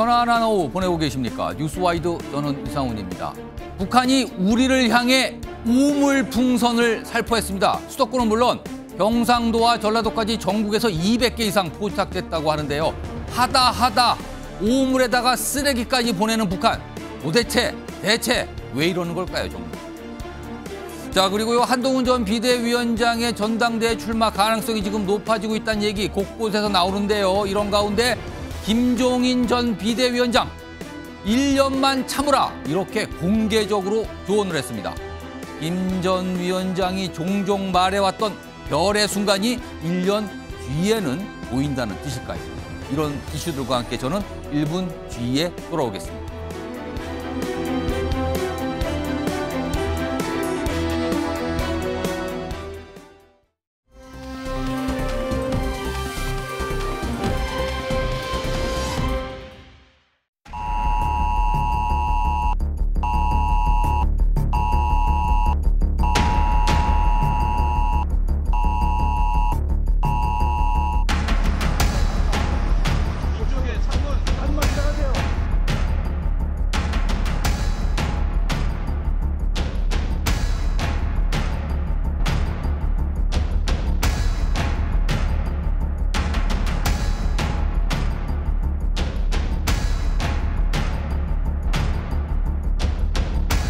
편안한 오후 보내고 계십니까? 뉴스와이드 저는 이상훈입니다. 북한이 우리를 향해 우물풍선을 살포했습니다. 수도권은 물론 경상도와 전라도까지 전국에서 200개 이상 포착됐다고 하는데요. 하다 우물에다가 쓰레기까지 보내는 북한. 대체 왜 이러는 걸까요, 정말? 자, 그리고요, 한동훈 전 비대위원장의 전당대회 출마 가능성이 지금 높아지고 있다는 얘기 곳곳에서 나오는데요. 이런 가운데 김종인 전 비대위원장 1년만 참으라 이렇게 공개적으로 조언을 했습니다. 김 전 위원장이 종종 말해왔던 별의 순간이 1년 뒤에는 보인다는 뜻일까요? 이런 이슈들과 함께 저는 1분 뒤에 돌아오겠습니다.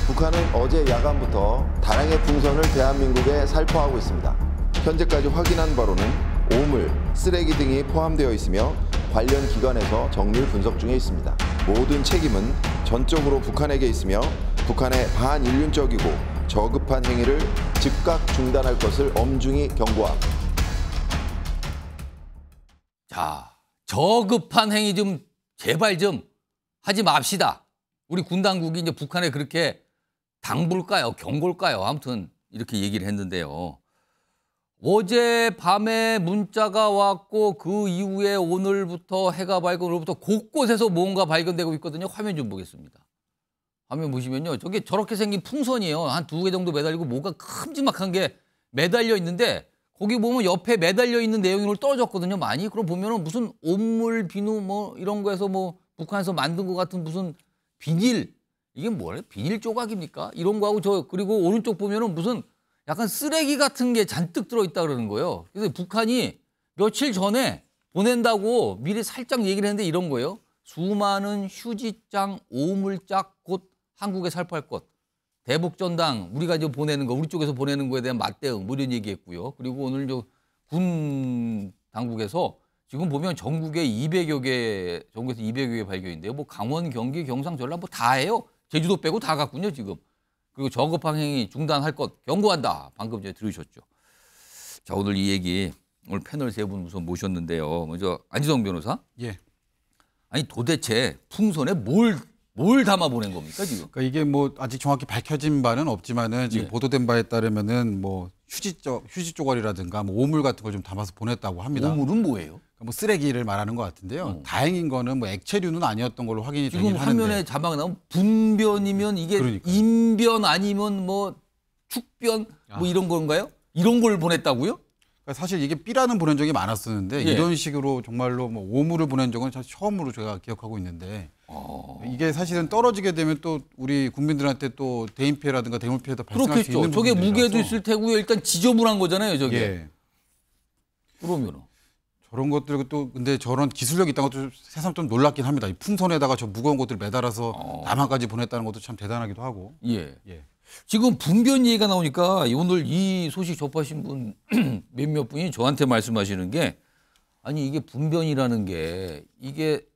북한은 어제 야간부터 다량의 풍선을 대한민국에 살포하고 있습니다. 현재까지 확인한 바로는 오물, 쓰레기 등이 포함되어 있으며 관련 기관에서 정밀 분석 중에 있습니다. 모든 책임은 전적으로 북한에게 있으며 북한의 반인륜적이고 저급한 행위를 즉각 중단할 것을 엄중히 경고합니다. 자, 저급한 행위 좀 제발 좀 하지 맙시다. 우리 군 당국이 이제 북한에 그렇게 당부일까요? 경고일까요? 아무튼 이렇게 얘기를 했는데요. 어제 밤에 문자가 왔고 그 이후에 오늘부터 해가 밝고 오늘부터 곳곳에서 뭔가 발견되고 있거든요. 화면 좀 보겠습니다. 화면 보시면요. 저게 저렇게 생긴 풍선이에요. 한 2개 정도 매달리고 뭐가 큼지막한 게 매달려 있는데 거기 보면 옆에 매달려 있는 내용이 오늘 떨어졌거든요. 많이. 그럼 보면은 무슨 온물, 비누 뭐 이런 거에서 뭐 북한에서 만든 것 같은 무슨 비닐, 이게 뭐래? 비닐 조각입니까? 이런 거하고 그리고 오른쪽 보면은 무슨 약간 쓰레기 같은 게 잔뜩 들어있다 그러는 거예요. 그래서 북한이 며칠 전에 보낸다고 미리 살짝 얘기를 했는데 이런 거예요. 수많은 휴지장, 오물짝 곧 한국에 살포할 것. 대북전당 우리가 이제 보내는 거, 우리 쪽에서 보내는 거에 대한 맞대응 뭐 이런 얘기했고요. 그리고 오늘 군 당국에서 지금 보면 전국에 200여 개, 전국에서 200여 개 발견인데요. 뭐 강원, 경기, 경상, 전라 뭐 다 해요. 제주도 빼고 다 갔군요, 지금. 그리고 저급한 행위 중단할 것 경고한다. 방금 전에 들으셨죠. 자, 오늘 이 얘기 오늘 패널 3분 우선 모셨는데요. 먼저 안지성 변호사. 예. 아니 도대체 풍선에 뭘 담아 보낸 겁니까, 지금? 그러니까 이게 뭐 아직 정확히 밝혀진 바는 없지만은 지금 예. 보도된 바에 따르면은 뭐 휴지 쪼가리라든가 뭐 오물 같은 걸 좀 담아서 보냈다고 합니다. 오물은 뭐예요? 뭐 쓰레기를 말하는 것 같은데요. 다행인 거는 뭐 액체류는 아니었던 걸로 확인이 되긴 지금 하는데. 화면에 자막 나오면 분변이면 이게 그러니까요. 인변 아니면 뭐 축변 뭐 이런 건가요? 이런 걸 보냈다고요? 그러니까 사실 이게 B라는 보낸 적이 많았었는데 예. 이런 식으로 정말로 뭐 오물을 보낸 적은 사실 처음으로 제가 기억하고 있는데 이게 사실은 떨어지게 되면 또 우리 국민들한테 또 대인 피해라든가 대물 피해도 발생할 수 있는 그렇겠죠. 저게 부분들이라서. 무게도 있을 테고요. 일단 지저분한 거잖아요, 저게. 예. 그러면은. 저런 것들 또 근데 저런 기술력이 있다는 것도 새삼 좀 놀랍긴 합니다. 이 풍선에다가 저 무거운 것들 매달아서 남한까지 보냈다는 것도 참 대단하기도 하고. 예. 예. 지금 분변 얘기가 나오니까 오늘 이 소식 접하신 분 몇몇 분이 저한테 말씀하시는 게 아니 이게 분변이라는 게 이게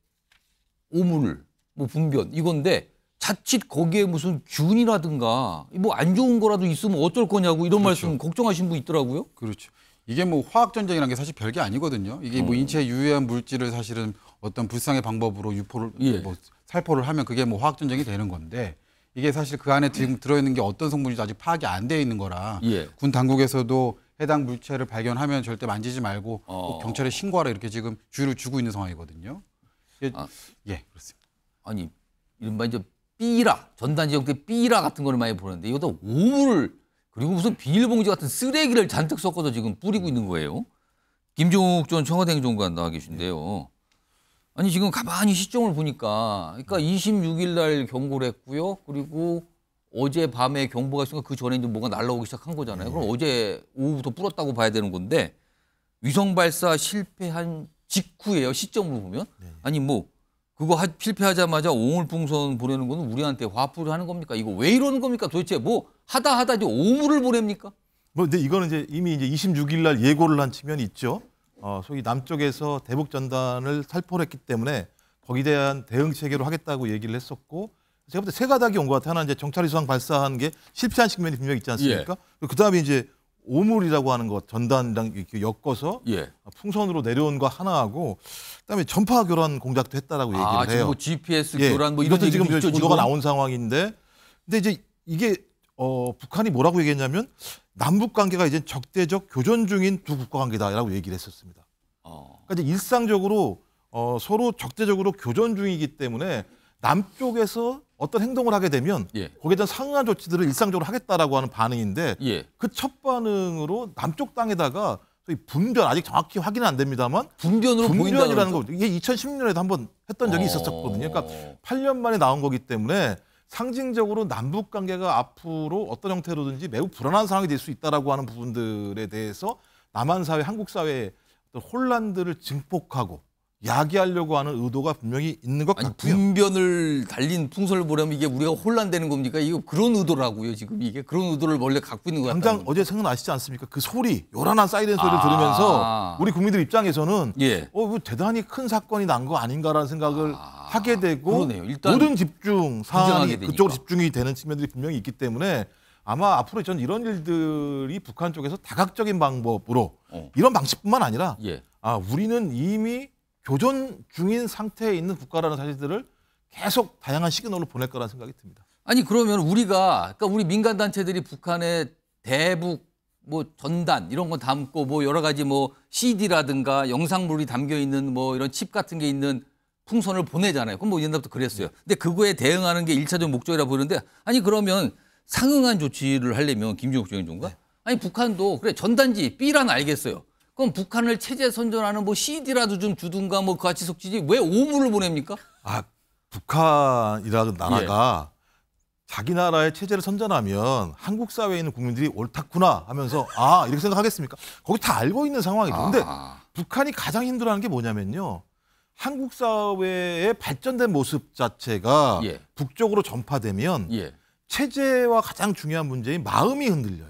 오물, 뭐 분변 이건데 자칫 거기에 무슨 균이라든가 뭐 안 좋은 거라도 있으면 어쩔 거냐고 이런 그렇죠. 말씀 걱정하신 분 있더라고요. 그렇죠. 이게 뭐 화학 전쟁이라는 게 사실 별게 아니거든요. 이게 뭐 인체에 유해한 물질을 사실은 어떤 불상의 방법으로 유포를 예. 뭐 살포를 하면 그게 뭐 화학 전쟁이 되는 건데 이게 사실 그 안에 지금 들어있는 게 어떤 성분인지 아직 파악이 안 돼 있는 거라 예. 군 당국에서도 해당 물체를 발견하면 절대 만지지 말고 꼭 경찰에 신고하라 이렇게 지금 주의를 주고 있는 상황이거든요. 예, 예, 그렇습니다. 아니 이른바 이제 삐라 전단지 형태 삐라 같은 거를 많이 보는데 이거다 오물 그리고 무슨 비닐봉지 같은 쓰레기를 잔뜩 섞어서 지금 뿌리고 있는 거예요. 김종욱 전 청와대 행정관 나와 계신데요. 아니 지금 가만히 시점을 보니까 그러니까 26일 날 경고를 했고요. 그리고 어제 밤에 경보가 있으니까 그 전에 이제 뭐가 날라오기 시작한 거잖아요. 그럼 어제 오후부터 불었다고 봐야 되는 건데 위성 발사 실패한 직후예요. 시점으로 보면. 아니 뭐 그거 실패하자마자 오물풍선 보내는 거는 우리한테 화풀이를 하는 겁니까? 이거 왜 이러는 겁니까? 도대체 뭐 하다 이제 오물을 보냅니까? 뭐 근데 이거는 이제 이미 이제 26일 날 예고를 한 측면이 있죠. 소위 남쪽에서 대북 전단을 살포를 했기 때문에 거기에 대한 대응 체계로 하겠다고 얘기를 했었고 제가 볼 때 세 가닥이 온 것 같아요. 하나 이제 정찰 위성 발사한 게 실패한 측면이 분명히 있지 않습니까? 그다음에 이제 오물이라고 하는 것 전단이랑 이렇게 엮어서 풍선으로 내려온 거 하나하고 그다음에 전파 교란 공작도 했다라고 얘기를 해요. 지금 뭐 GPS 교란 뭐 이런 이것도 지금 있죠, 보도가 나온 상황인데, 근데 이제 이게 북한이 뭐라고 얘기했냐면 남북 관계가 이제 적대적 교전 중인 두 국가 관계다라고 얘기를 했었습니다. 그러니까 이제 일상적으로 서로 적대적으로 교전 중이기 때문에 남쪽에서 어떤 행동을 하게 되면 거기에 대한 상응한 조치들을 일상적으로 하겠다라고 하는 반응인데 그 첫 반응으로 남쪽 땅에다가 소위 분변 아직 정확히 확인은 안 됩니다만 분변이라는 거 이게 2016년에도 한번 했던 적이 있었거든요. 그러니까 8년 만에 나온 거기 때문에 상징적으로 남북 관계가 앞으로 어떤 형태로든지 매우 불안한 상황이 될 수 있다라고 하는 부분들에 대해서 남한 사회, 한국 사회의 어떤 혼란들을 증폭하고 야기하려고 하는 의도가 분명히 있는 것 같고요. 분변을 달린 풍선을 보려면 이게 우리가 혼란되는 겁니까? 이거 그런 의도라고요. 지금 이게 그런 의도를 원래 갖고 있는 것 같아요. 당장 어제 생각나시지 않습니까? 그 소리, 요란한 사이렌 소리를 들으면서 우리 국민들 입장에서는 뭐 대단히 큰 사건이 난 거 아닌가라는 생각을 하게 되고 일단 모든 집중 사안이 그쪽으로 집중이 되는 측면들이 분명히 있기 때문에 아마 앞으로 전 이런 일들이 북한 쪽에서 다각적인 방법으로 이런 방식뿐만 아니라 우리는 이미 교전 중인 상태에 있는 국가라는 사실들을 계속 다양한 시그널로 보낼 거라는 생각이 듭니다. 아니 그러면 그러니까 우리 민간 단체들이 북한의 대북 뭐 전단 이런 거 담고 뭐 여러 가지 뭐 CD라든가 영상물이 담겨 있는 뭐 이런 칩 같은 게 있는 풍선을 보내잖아요. 그럼 뭐 옛날부터 그랬어요. 근데 그거에 대응하는 게 1차적 목적이라 보이는데 아니 그러면 상응한 조치를 하려면 김종욱 중위원장과 아니 북한도 그래 전단지 B라는 알겠어요. 그럼 북한을 체제 선전하는 뭐 CD라도 좀 주든가 뭐 같이 섞지지 왜 오물을 보냅니까? 북한이라는 나라가 자기 나라의 체제를 선전하면 한국 사회에 있는 국민들이 옳다구나 하면서 이렇게 생각하겠습니까? 거기 다 알고 있는 상황이죠. 근데 북한이 가장 힘들어하는 게 뭐냐면요. 한국 사회의 발전된 모습 자체가 북쪽으로 전파되면 체제와 가장 중요한 문제인 마음이 흔들려요.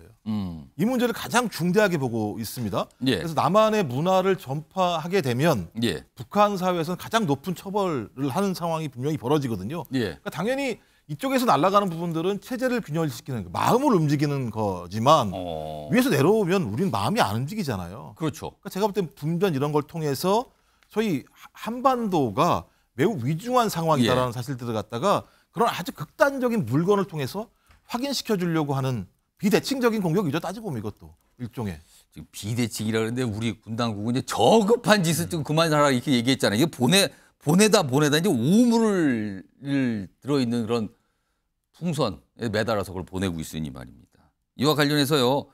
이 문제를 가장 중대하게 보고 있습니다. 그래서 남한의 문화를 전파하게 되면 북한 사회에서는 가장 높은 처벌을 하는 상황이 분명히 벌어지거든요. 그러니까 당연히 이쪽에서 날아가는 부분들은 체제를 균열시키는 마음을 움직이는 거지만 위에서 내려오면 우리는 마음이 안 움직이잖아요. 그렇죠. 그러니까 제가 볼 땐 분변 이런 걸 통해서 소위 한반도가 매우 위중한 상황이다라는 사실들을 갖다가 그런 아주 극단적인 물건을 통해서 확인시켜 주려고 하는 비대칭적인 공격이죠. 따지고 보면 이것도 일종의. 지금 비대칭이라 그러는데 우리 군 당국은 이제 저급한 짓을 좀 그만하라 이렇게 얘기했잖아요. 이게 보내다 이제 오물을 들어있는 그런 풍선에 매달아서 그걸 보내고 있으니 말입니다. 이와 관련해서요.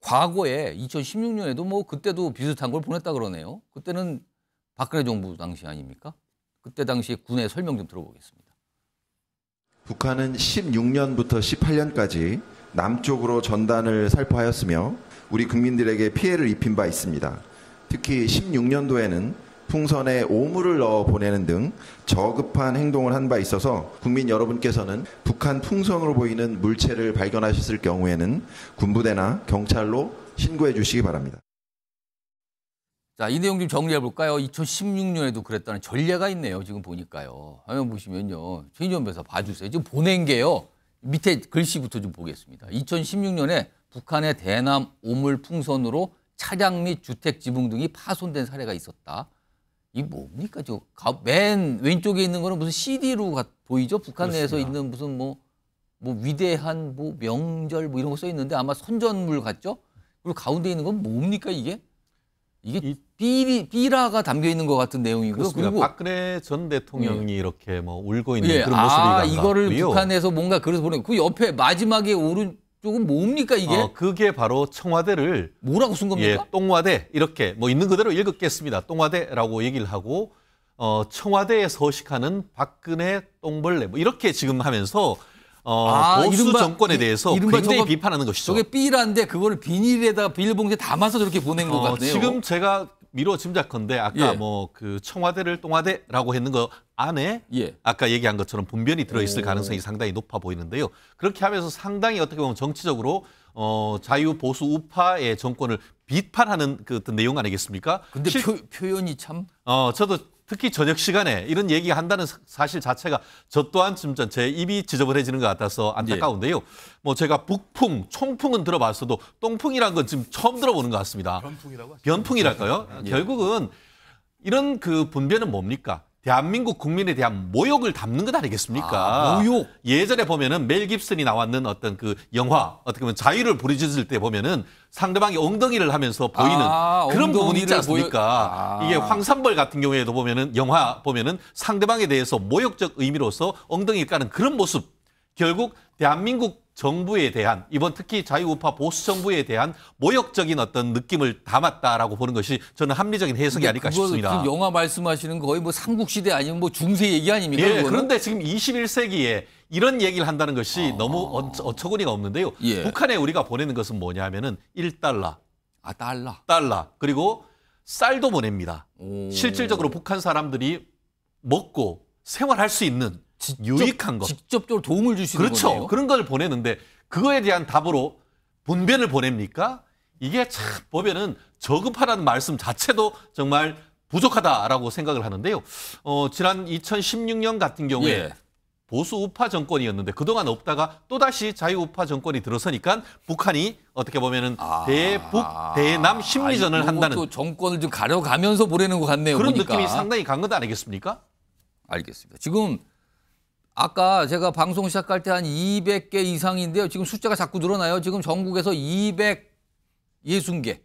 과거에 2016년에도 뭐 그때도 비슷한 걸 보냈다 그러네요. 그때는 박근혜 정부 당시 아닙니까? 그때 당시 군의 설명 좀 들어보겠습니다. 북한은 16년부터 18년까지 남쪽으로 전단을 살포하였으며 우리 국민들에게 피해를 입힌 바 있습니다. 특히 16년도에는 풍선에 오물을 넣어 보내는 등 저급한 행동을 한 바 있어서 국민 여러분께서는 북한 풍선으로 보이는 물체를 발견하셨을 경우에는 군부대나 경찰로 신고해 주시기 바랍니다. 자, 이 내용 좀 정리해 볼까요? 2016년에도 그랬다는 전례가 있네요. 지금 보니까요. 화면 보시면요. 최인전 변호사 봐주세요. 지금 보낸 게요. 밑에 글씨부터 좀 보겠습니다. 2016년에 북한의 대남 오물 풍선으로 차량 및 주택 지붕 등이 파손된 사례가 있었다. 이게 뭡니까? 맨 왼쪽에 있는 거는 무슨 CD로 보이죠? 북한 내에서 있는 무슨 뭐 위대한 뭐 명절 뭐 이런 거 써 있는데 아마 선전물 같죠? 그리고 가운데 있는 건 뭡니까 이게? 이게 삐라가 담겨 있는 것 같은 내용이고요. 그렇습니다. 그리고 박근혜 전 대통령이 이렇게 뭐 울고 있는 그런 모습이 이거를 북한에서 뭔가 그래서 보내. 그 옆에 마지막에 오른쪽은 뭡니까 이게? 그게 바로 청와대를 뭐라고 쓴 겁니까? 똥화대 이렇게 뭐 있는 그대로 읽었겠습니다. 똥화대라고 얘기를 하고 청와대에 서식하는 박근혜 똥벌레 뭐 이렇게 지금 하면서 보수 정권에 대해서 굉장히 비판하는 것이죠. 저게 삐라인데 그거를 비닐에다가 비닐봉지에 담아서 저렇게 보낸 것 같네요. 지금 제가 미뤄 짐작컨대 아까 예. 뭐 그 청와대를 똥화대라고 했는 거 안에 예. 아까 얘기한 것처럼 분변이 들어있을 가능성이 상당히 높아 보이는데요. 그렇게 하면서 상당히 어떻게 보면 정치적으로 자유 보수 우파의 정권을 비판하는 그 어떤 내용 아니겠습니까? 근데 표현이 참 저도 특히 저녁 시간에 이런 얘기 한다는 사실 자체가 저 또한 좀 제 입이 지저분해지는 것 같아서 안타까운데요. 뭐 제가 북풍, 총풍은 들어봤어도 똥풍이란 건 지금 처음 들어보는 것 같습니다. 변풍이라고 하죠. 변풍이랄까요? 결국은 이런 그 분변은 뭡니까? 대한민국 국민에 대한 모욕을 담는 것 아니겠습니까? 모욕. 예전에 보면은 멜 깁슨이 나왔는 어떤 그 영화 어떻게 보면 자유를 부르짖을 때 보면은 상대방이 엉덩이를 하면서 보이는 그런 부분이 있지 않습니까? 이게 황산벌 같은 경우에도 보면은 영화 보면은 상대방에 대해서 모욕적 의미로서 엉덩이를 까는 그런 모습. 결국 대한민국 정부에 대한 이번 특히 자유우파 보수 정부에 대한 모욕적인 어떤 느낌을 담았다라고 보는 것이 저는 합리적인 해석이 아닐까 싶습니다. 지금 영화 말씀하시는 거의 뭐 삼국시대 아니면 뭐 중세 얘기 아닙니까? 예, 그런데 지금 21세기에 이런 얘기를 한다는 것이 너무 어처구니가 없는데요. 예. 북한에 우리가 보내는 것은 뭐냐면은 1달러, 달러. 그리고 쌀도 보냅니다. 오. 실질적으로 북한 사람들이 먹고 생활할 수 있는 유익한 것. 직접적으로 도움을 줄 수 있는 그렇죠. 거네요. 그런 걸 보내는데 그거에 대한 답으로 분변을 보냅니까? 이게 참 보면은 저급하다는 말씀 자체도 정말 부족하다라고 생각을 하는데요. 지난 2016년 같은 경우에 예. 보수 우파 정권이었는데 그동안 없다가 또다시 자유 우파 정권이 들어서니까 북한이 어떻게 보면은 대북 대남 심리전을 한다는 또 정권을 좀 가려가면서 보내는 것 같네요. 그런 보니까. 느낌이 상당히 간 것 아니겠습니까? 알겠습니다. 지금 아까 제가 방송 시작할 때 한 200개 이상인데요. 지금 숫자가 자꾸 늘어나요. 지금 전국에서 260개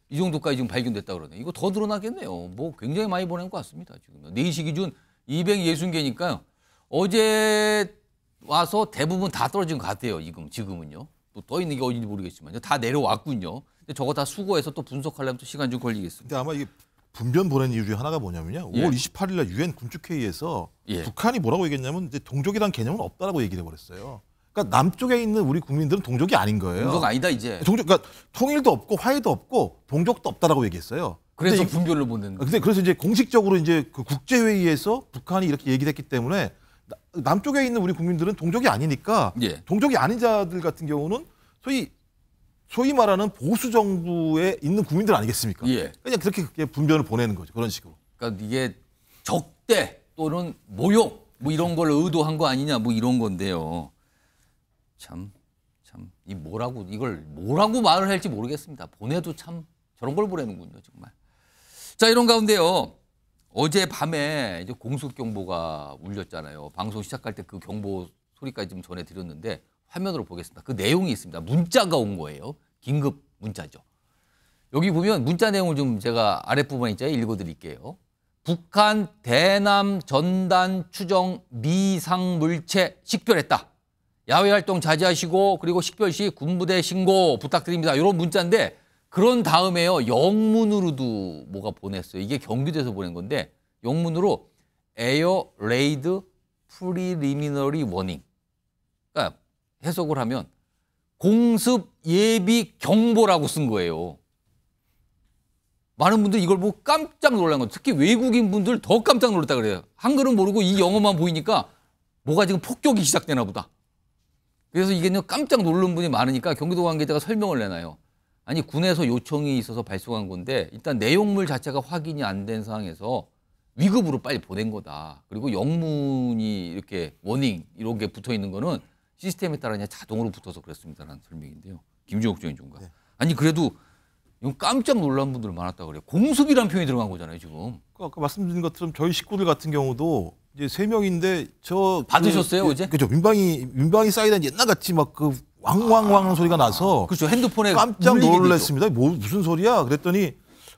이 정도까지 지금 발견됐다 그러네요. 이거 더 늘어나겠네요. 뭐 굉장히 많이 보낸 것 같습니다. 지금 4시 기준 260개니까요. 어제 와서 대부분 다 떨어진 것 같아요. 지금은요. 또 떠 있는 게 어딘지 모르겠지만 다 내려왔군요. 근데 저거 다 수거해서 또 분석하려면 또 시간 좀 걸리겠습니다. 근데 아마 이게 분변 보낸 이유 중에 하나가 뭐냐면요. 예. 5월 28일 날 유엔 군축회의에서 예. 북한이 뭐라고 얘기했냐면 이제 동족이란 개념은 없다라고 얘기를 해버렸어요. 그러니까 남쪽에 있는 우리 국민들은 동족이 아닌 거예요. 동족 아니다 이제. 그러니까 통일도 없고 화해도 없고 동족도 없다라고 얘기했어요. 그래서 분별로 보낸. 그래서 이제 공식적으로 이제 그 국제회의에서 북한이 이렇게 얘기를 했기 때문에 남쪽에 있는 우리 국민들은 동족이 아니니까 예. 동족이 아닌 자들 같은 경우는 소위 말하는 보수 정부에 있는 국민들 아니겠습니까? 예. 그냥 그렇게 분변을 보내는 거죠. 그런 식으로. 그러니까 이게 적대 또는 모욕 뭐 이런 걸 의도한 거 아니냐 뭐 이런 건데요. 참 이 이걸 뭐라고 말을 할지 모르겠습니다. 보내도 참 저런 걸 보내는군요, 정말. 자, 이런 가운데요. 어제 밤에 이제 공습 경보가 울렸잖아요. 방송 시작할 때 그 경보 소리까지 좀 전해드렸는데 화면으로 보겠습니다. 그 내용이 있습니다. 문자가 온 거예요. 긴급 문자죠. 여기 보면 문자 내용을 좀 제가 아랫부분에 있죠. 읽어드릴게요. 북한 대남 전단 추정 미상물체 식별했다. 야외 활동 자제하시고 그리고 식별 시 군부대 신고 부탁드립니다. 이런 문자인데 그런 다음에요. 영문으로도 뭐가 보냈어요. 이게 경기도에서 보낸 건데 영문으로 에어 레이드 프리리미너리 워닝. 그러니까 해석을 하면 공습 예비 경보라고 쓴 거예요. 많은 분들이 이걸 보고 깜짝 놀란 거예요. 특히 외국인 분들 더 깜짝 놀랐다 그래요. 한글은 모르고 이 영어만 보이니까 뭐가 지금 폭격이 시작되나 보다. 그래서 이게 깜짝 놀란 분이 많으니까 경기도 관계자가 설명을 내놔요. 아니 군에서 요청이 있어서 발송한 건데 일단 내용물 자체가 확인이 안 된 상황에서 위급으로 빨리 보낸 거다. 그리고 영문이 이렇게 워닝 이런 게 붙어 있는 거는 시스템에 따라 그냥 자동으로 붙어서 그랬습니다라는 설명인데요. 김주혁 중인가. 네. 아니 그래도 이건 깜짝 놀란 분들 많았다 그래요. 공습이라는 표현이 들어간 거잖아요 지금. 아까 말씀드린 것처럼 저희 식구들 같은 경우도 이제 3명인데 저 받으셨어요 어제? 그죠. 민방위 사이드는 옛날 같이 막 그 왕왕왕 소리가 나서 그렇죠. 핸드폰에 깜짝 울리게 놀랐습니다. 뭐 무슨 소리야? 그랬더니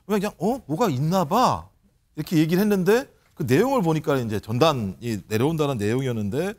그냥 뭐가 있나 봐 이렇게 얘기를 했는데 그 내용을 보니까 이제 전단이 내려온다는 내용이었는데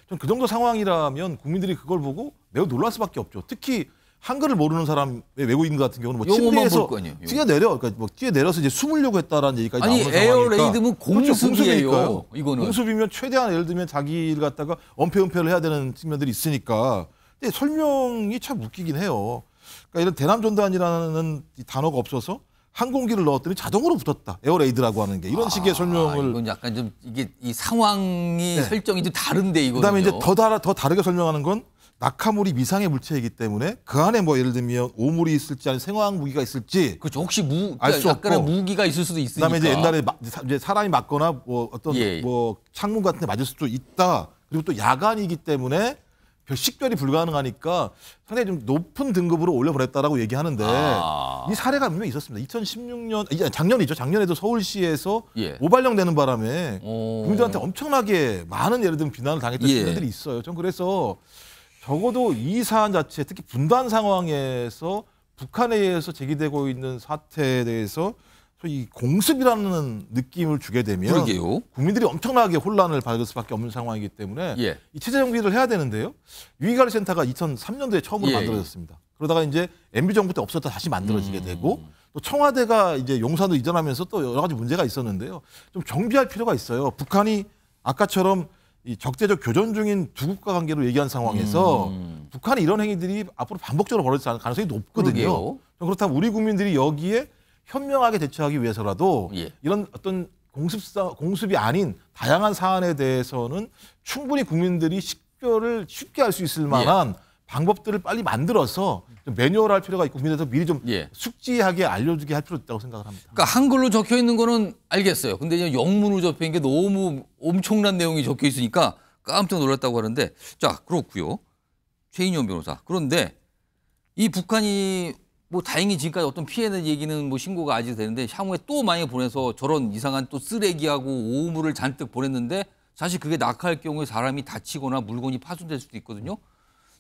전 그 정도 상황이라면 국민들이 그걸 보고 매우 놀랄 수밖에 없죠. 특히 한글을 모르는 사람의 외국인 같은 경우는 뭐 요것만 침대에서 볼 거 아니에요, 요거. 뛰어내려, 그러니까 뭐 뛰어내려서 이제 숨으려고 했다라는 얘기까지 아니 나오는 상황이니까. 에어레이드면 공습이에요. 공습이니까요. 이거는 공습이면 최대한 예를 들면 자기를 갖다가 은폐를 해야 되는 측면들이 있으니까. 근데 설명이 참 웃기긴 해요. 그러니까 이런 대남전단이라는 이 단어가 없어서 항공기를 넣었더니 자동으로 붙었다. 에어레이드라고 하는 게 이런 식의 설명을. 이건 약간 좀 이게 이 상황이 설정이 좀 다른데 이거. 그다음에 이제 더 다르게 설명하는 건 낙하물이 미상의 물체이기 때문에 그 안에 뭐 예를 들면 오물이 있을지 아니면 생화학 무기가 있을지 그렇죠. 혹시 알수 약간의 없고. 무기가 있을 수도 있으니까. 그다음에 이제 옛날에 이제 사람이 맞거나 뭐 어떤 예. 뭐 창문 같은 데 맞을 수도 있다. 그리고 또 야간이기 때문에 식별이 불가능하니까 상당히 좀 높은 등급으로 올려보냈다라고 얘기하는데 이 사례가 분명히 있었습니다. 2016년 작년이죠. 작년에도 서울시에서 예. 모발령되는 바람에 국민들한테 엄청나게 많은 예를 들면 비난을 당했던 예. 시민들이 있어요. 전 그래서 적어도 이 사안 자체, 특히 분단 상황에서 북한에 의해서 제기되고 있는 사태에 대해서 이 공습이라는 느낌을 주게 되면 그러게요. 국민들이 엄청나게 혼란을 받을 수밖에 없는 상황이기 때문에 예. 이 체제 정비를 해야 되는데요. 위기관리센터가 2003년도에 처음으로 예. 만들어졌습니다. 그러다가 이제 MB 정부 때 없었다 다시 만들어지게 되고 또 청와대가 이제 용산으로 이전하면서 또 여러 가지 문제가 있었는데요. 좀 정비할 필요가 있어요. 북한이 아까처럼 이 적대적 교전 중인 두 국가 관계로 얘기한 상황에서 북한이 이런 행위들이 앞으로 반복적으로 벌어질 가능성이 높거든요. 그러게요. 그렇다면 우리 국민들이 여기에 현명하게 대처하기 위해서라도 예. 이런 어떤 공습이 아닌 다양한 사안에 대해서는 충분히 국민들이 식별을 쉽게 할 수 있을 만한 방법들을 빨리 만들어서 좀 매뉴얼할 필요가 있고 국민들한테 미리 좀 예. 숙지하게 알려주게 할 필요가 있다고 생각을 합니다. 그러니까 한글로 적혀 있는 거는 알겠어요. 근데 이제 영문으로 적혀 있는 게 너무 엄청난 내용이 적혀 있으니까 깜짝 놀랐다고 하는데 자, 그렇고요. 최인현 변호사. 그런데 이 북한이 뭐 다행히 지금까지 어떤 피해는 얘기는 뭐 신고가 아직 되는데 향후에 또 만약에 보내서 저런 이상한 또 쓰레기하고 오물을 잔뜩 보냈는데 사실 그게 낙하할 경우에 사람이 다치거나 물건이 파손될 수도 있거든요.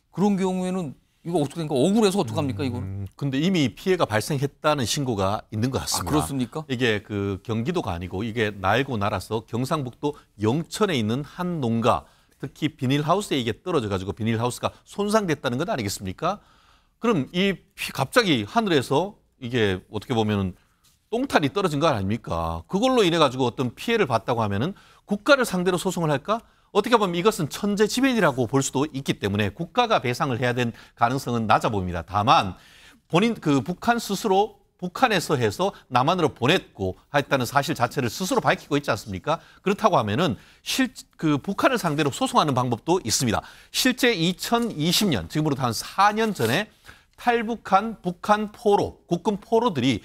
그런 경우에는 이거 어떻게 됩니까? 억울해서 어떡합니까 이거는? 근데 이미 피해가 발생했다는 신고가 있는 것 같습니다. 그렇습니까? 이게 그 경기도가 아니고 이게 날고 날아서 경상북도 영천에 있는 한 농가, 특히 비닐하우스에 이게 떨어져 가지고 비닐하우스가 손상됐다는 것 아니겠습니까? 그럼 갑자기 하늘에서 이게 어떻게 보면은 똥탄이 떨어진 거 아닙니까? 그걸로 인해 가지고 어떤 피해를 봤다고 하면은 국가를 상대로 소송을 할까? 어떻게 보면 이것은 천재지변이라고 볼 수도 있기 때문에 국가가 배상을 해야 될 가능성은 낮아 보입니다. 다만 북한 스스로 북한에서 해서 남한으로 보냈고 했다는 사실 자체를 스스로 밝히고 있지 않습니까? 그렇다고 하면은 북한을 상대로 소송하는 방법도 있습니다. 실제 2020년 지금으로부터 한 4년 전에 탈북한 북한 포로, 국군 포로들이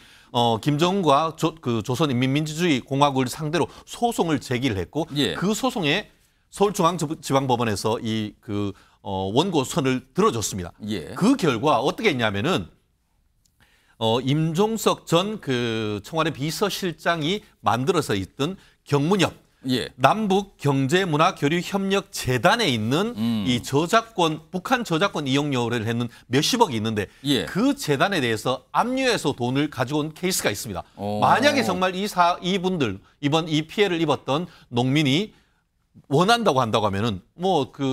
김정은과 조선인민민주주의 공화국을 상대로 소송을 제기를 했고 예. 그 소송에 서울중앙지방법원에서 원고선을 들어줬습니다. 예. 그 결과 어떻게 했냐면은 임종석 전 청와대 비서실장이 만들어서 있던 경문협 예. 남북 경제문화교류협력재단에 있는 이 북한 저작권 이용료를 했는 몇십억이 있는데 예. 그 재단에 대해서 압류해서 돈을 가지고 온 케이스가 있습니다. 만약에 정말 이분들 이번 이 피해를 입었던 농민이 원한다고 한다고 하면은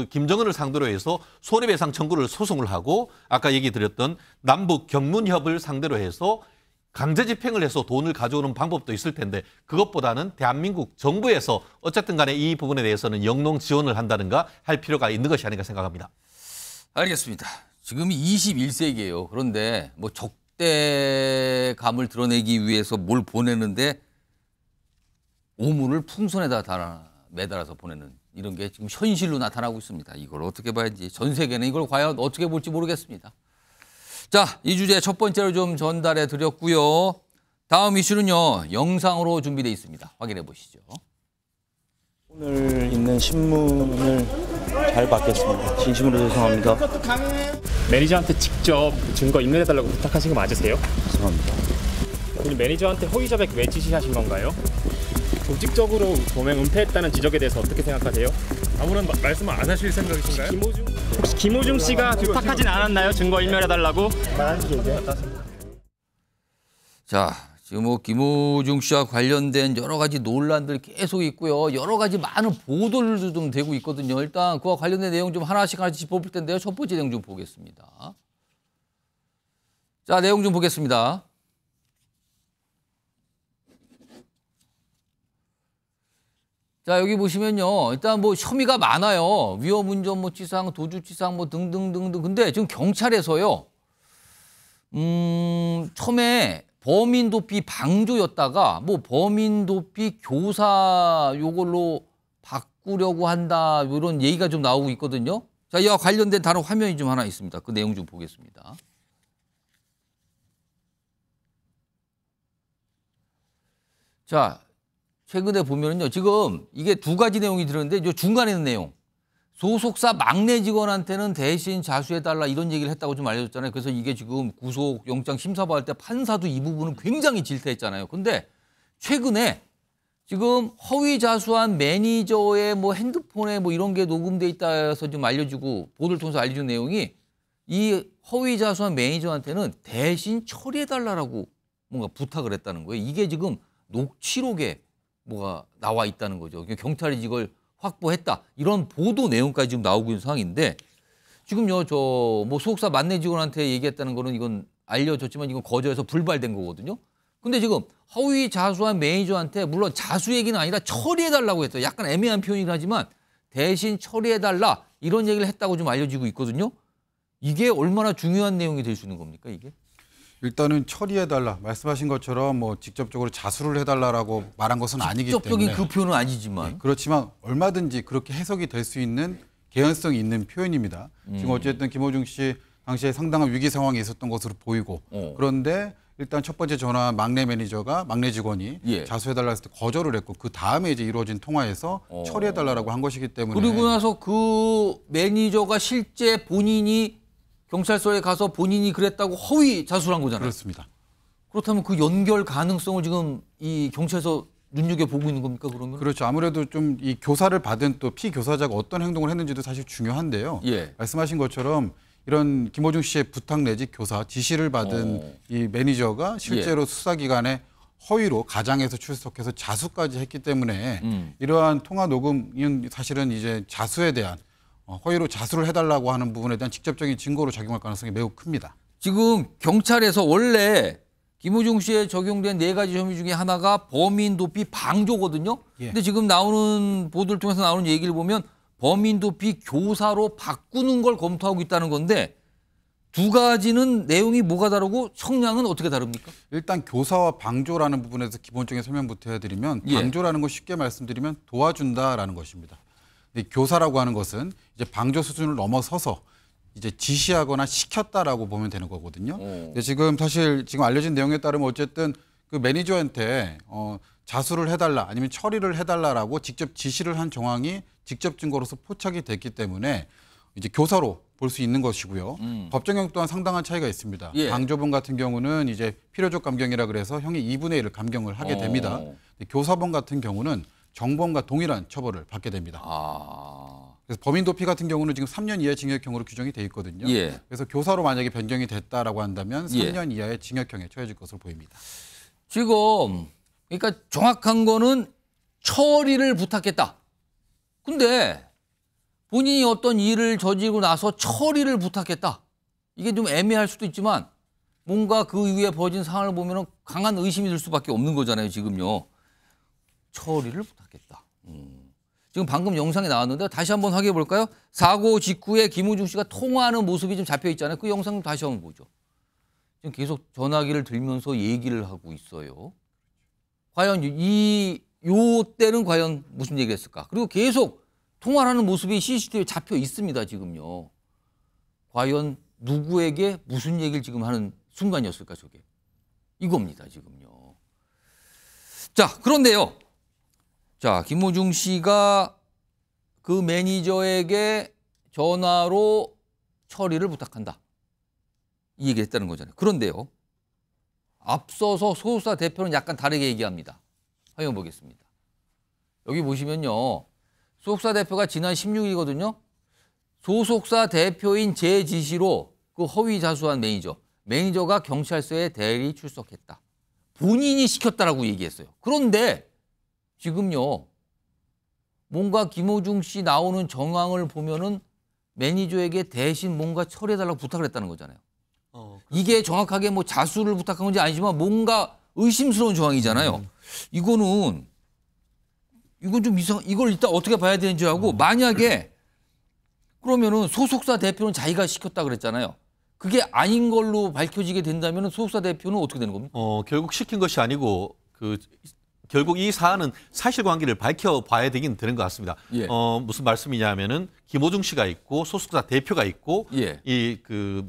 김정은을 상대로 해서 손해배상 청구를 소송을 하고 아까 얘기 드렸던 남북 경문협을 상대로 해서 강제 집행을 해서 돈을 가져오는 방법도 있을 텐데 그것보다는 대한민국 정부에서 어쨌든 간에 이 부분에 대해서는 영농 지원을 한다든가 할 필요가 있는 것이 아닌가 생각합니다. 알겠습니다. 지금이 21세기예요. 그런데 뭐 적대감을 드러내기 위해서 뭘 보내는데 오물을 풍선에다 매달아서 보내는 이런 게 지금 현실로 나타나고 있습니다. 이걸 어떻게 봐야지. 전 세계는 이걸 과연 어떻게 볼지 모르겠습니다. 자, 이 주제 첫 번째로 좀 전달해 드렸고요. 다음 이슈는요. 영상으로 준비되어 있습니다. 확인해 보시죠. 오늘 있는 신문을 잘 받겠습니다. 진심으로 죄송합니다. 매니저한테 직접 증거 인멸해달라고 부탁하신 거 맞으세요? 죄송합니다. 우리 매니저한테 허위 자백 왜 지시하신 건가요? 조직적으로 범행 은폐했다는 지적에 대해서 어떻게 생각하세요? 아무런 말씀 안 하실 생각이신가요? 혹시 김호중 씨가 부탁하진 않았나요? 증거 인멸해달라고? 자, 지금 뭐 김호중 씨와 관련된 여러 가지 논란들 계속 있고요. 여러 가지 많은 보도들도 좀 되고 있거든요. 일단 그와 관련된 내용 좀 하나씩 짚어볼 텐데요. 첫 번째 내용 좀 보겠습니다. 자, 내용 좀 보겠습니다. 자, 여기 보시면요. 일단 뭐 혐의가 많아요. 위험운전 뭐 치상, 도주치상 뭐 등등등등. 근데 지금 경찰에서요. 처음에 범인 도피 방조였다가 뭐 범인 도피 교사 요걸로 바꾸려고 한다. 이런 얘기가 좀 나오고 있거든요. 자, 이와 관련된 다른 화면이 좀 하나 있습니다. 그 내용 좀 보겠습니다. 자, 최근에 보면은요, 지금 이게 두 가지 내용이 들었는데, 이 중간에 있는 내용. 소속사 막내 직원한테는 대신 자수해달라 이런 얘기를 했다고 좀 알려줬잖아요. 그래서 이게 지금 구속영장 심사받을 때 판사도 이 부분은 굉장히 질타했잖아요. 근데 최근에 지금 허위 자수한 매니저의 뭐 핸드폰에 뭐 이런 게 녹음돼 있다 해서 좀 알려주고 보도를 통해서 알려준 내용이 이 허위 자수한 매니저한테는 대신 처리해달라고 뭔가 부탁을 했다는 거예요. 이게 지금 녹취록에 뭐가 나와 있다는 거죠. 경찰이 이걸 확보했다. 이런 보도 내용까지 지금 나오고 있는 상황인데 지금요, 저 뭐 소속사 만내 직원한테 얘기했다는 거는 이건 알려졌지만 이건 거절해서 불발된 거거든요. 근데 지금 허위 자수한 매니저한테 물론 자수 얘기는 아니라 처리해달라고 했어요. 약간 애매한 표현이긴 하지만 대신 처리해달라 이런 얘기를 했다고 좀 알려지고 있거든요. 이게 얼마나 중요한 내용이 될 수 있는 겁니까, 이게? 일단은 처리해달라. 말씀하신 것처럼 뭐 직접적으로 자수를 해달라라고 말한 것은 아니기 때문에. 직접적인 그 표현은 아니지만. 네, 그렇지만 얼마든지 그렇게 해석이 될 수 있는 개연성이 있는 표현입니다. 지금 어쨌든 김호중 씨 당시에 상당한 위기 상황에 있었던 것으로 보이고 그런데 일단 첫 번째 전화 막내 매니저가 막내 직원이 자수해달라 했을 때 거절을 했고 그 다음에 이제 이루어진 통화에서 처리해달라고 한 것이기 때문에 그리고 나서 그 매니저가 실제 본인이 경찰서에 가서 본인이 그랬다고 허위 자수를 한 거잖아요. 그렇습니다. 그렇다면 그 연결 가능성을 지금 이 경찰서 눈여겨보고 있는 겁니까, 그러면? 그렇죠. 아무래도 좀 이 교사를 받은 또 피교사자가 어떤 행동을 했는지도 사실 중요한데요. 말씀하신 것처럼 이런 김호중 씨의 부탁 내지 교사 지시를 받은 이 매니저가 실제로 수사기관에 허위로 가장해서 출석해서 자수까지 했기 때문에 이러한 통화 녹음은 사실은 이제 자수에 대한 허위로 자수를 해달라고 하는 부분에 대한 직접적인 증거로 작용할 가능성이 매우 큽니다. 지금 경찰에서 원래 김호중 씨에 적용된 4가지 혐의 중에 하나가 범인 도피 방조거든요. 근데 지금 나오는 보도를 통해서 나오는 얘기를 보면 범인 도피 교사로 바꾸는 걸 검토하고 있다는 건데 두 가지는 내용이 뭐가 다르고 성향은 어떻게 다릅니까? 일단 교사와 방조라는 부분에서 기본적인 설명부터 해드리면 방조라는 거 쉽게 말씀드리면 도와준다라는 것입니다. 교사라고 하는 것은 이제 방조 수준을 넘어서서 이제 지시하거나 시켰다라고 보면 되는 거거든요. 근데 지금 사실 지금 알려진 내용에 따르면 어쨌든 그 매니저한테 자수를 해달라 아니면 처리를 해달라라고 직접 지시를 한 정황이 직접 증거로서 포착이 됐기 때문에 이제 교사로 볼 수 있는 것이고요. 법정형 또한 상당한 차이가 있습니다. 방조범 같은 경우는 이제 필요적 감경이라 그래서 형의 2분의 1을 감경을 하게 됩니다. 교사범 같은 경우는 정범과 동일한 처벌을 받게 됩니다. 그래서 범인 도피 같은 경우는 지금 3년 이하의 징역형으로 규정이 돼 있거든요. 그래서 교사로 만약에 변경이 됐다라고 한다면 3년 이하의 징역형에 처해질 것으로 보입니다. 지금 그러니까 정확한 거는 처리를 부탁했다. 근데 본인이 어떤 일을 저지르고 나서 처리를 부탁했다. 이게 좀 애매할 수도 있지만 뭔가 그 이후에 벌어진 상황을 보면 강한 의심이 들 수밖에 없는 거잖아요, 지금요. 처리를 부탁했다. 지금 방금 영상이 나왔는데 다시 한번 확인해 볼까요? 사고 직후에 김호중 씨가 통화하는 모습이 좀 잡혀 있잖아요. 그 영상 다시 한번 보죠. 지금 계속 전화기를 들면서 얘기를 하고 있어요. 과연 요 때는 과연 무슨 얘기를 했을까? 그리고 계속 통화를 하는 모습이 CCTV에 잡혀 있습니다, 지금요. 과연 누구에게 무슨 얘기를 지금 하는 순간이었을까, 저게. 이겁니다, 지금요. 자, 그런데요. 자, 김호중 씨가 그 매니저에게 전화로 처리를 부탁한다. 이 얘기를 했다는 거잖아요. 그런데요. 앞서서 소속사 대표는 약간 다르게 얘기합니다. 화면 보겠습니다. 여기 보시면요. 소속사 대표가 지난 16일이거든요. 소속사 대표인 제 지시로 그 허위 자수한 매니저가 경찰서에 대리 출석했다. 본인이 시켰다라고 얘기했어요. 그런데 지금요. 뭔가 김호중 씨 나오는 정황을 보면은 매니저에게 대신 뭔가 처리해달라고 부탁을 했다는 거잖아요. 이게 정확하게 뭐 자수를 부탁한 건지 아니지만 뭔가 의심스러운 조항이잖아요. 이건 좀 이걸 일단 어떻게 봐야 되는지 하고 만약에 그러면은 소속사 대표는 자기가 시켰다 그랬잖아요. 그게 아닌 걸로 밝혀지게 된다면 소속사 대표는 어떻게 되는 겁니까? 결국 시킨 것이 아니고 결국 이 사안은 사실관계를 밝혀봐야 되긴 되는 것 같습니다. 예. 무슨 말씀이냐면은 김호중 씨가 있고 소속사 대표가 있고 예. 이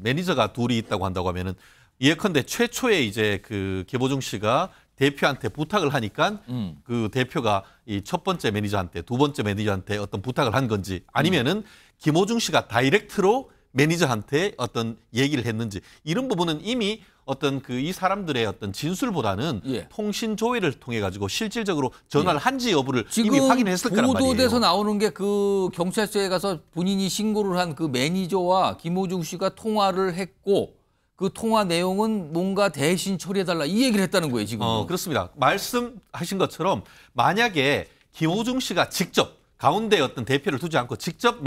매니저가 둘이 있다고 한다고 하면은 예컨대 최초에 이제 김호중 씨가 대표한테 부탁을 하니까 그 대표가 이 첫 번째 매니저한테 두 번째 매니저한테 어떤 부탁을 한 건지 아니면은 김호중 씨가 다이렉트로 매니저한테 어떤 얘기를 했는지 이런 부분은 이미 어떤 이 사람들의 어떤 진술보다는 예. 통신 조회를 통해 가지고 실질적으로 전화를 한지 여부를 지금 이미 확인했을 거란 말이에요. 보도돼서 나오는 게 경찰서에 가서 본인이 신고를 한 그 매니저와 김호중 씨가 통화를 했고 그 통화 내용은 뭔가 대신 처리해달라 이 얘기를 했다는 거예요 지금. 그렇습니다. 말씀하신 것처럼 만약에 김호중 씨가 직접 가운데 어떤 대표를 두지 않고 직접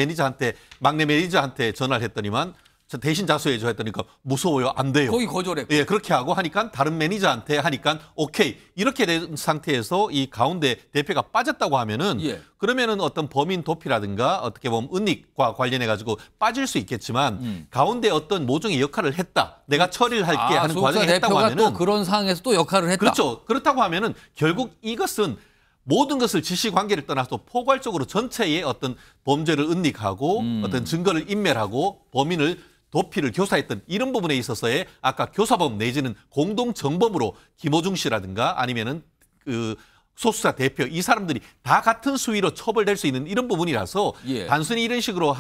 막내 매니저한테 전화를 했더니만 저 대신 자수해줘 했더니까 무서워요. 안 돼요. 거의 거절했고. 예, 그렇게 하고 하니까 다른 매니저한테 하니까 오케이. 이렇게 된 상태에서 이 가운데 대표가 빠졌다고 하면은 예. 그러면은 어떤 범인 도피라든가 어떻게 보면 은닉과 관련해 가지고 빠질 수 있겠지만 가운데 어떤 모종의 역할을 했다. 내가 처리를 할게 하는 과정이 했다고 하면은 또 그런 상황에서 또 역할을 했다. 그렇죠. 그렇다고 하면은 결국 이것은 모든 것을 지시관계를 떠나서 포괄적으로 전체의 어떤 범죄를 은닉하고 어떤 증거를 인멸하고 범인을 도피를 교사했던 이런 부분에 있어서의 아까 교사범 내지는 공동정범으로 김호중 씨라든가 아니면은 소속사 대표 이 사람들이 다 같은 수위로 처벌될 수 있는 이런 부분이라서 예. 단순히 이런 식으로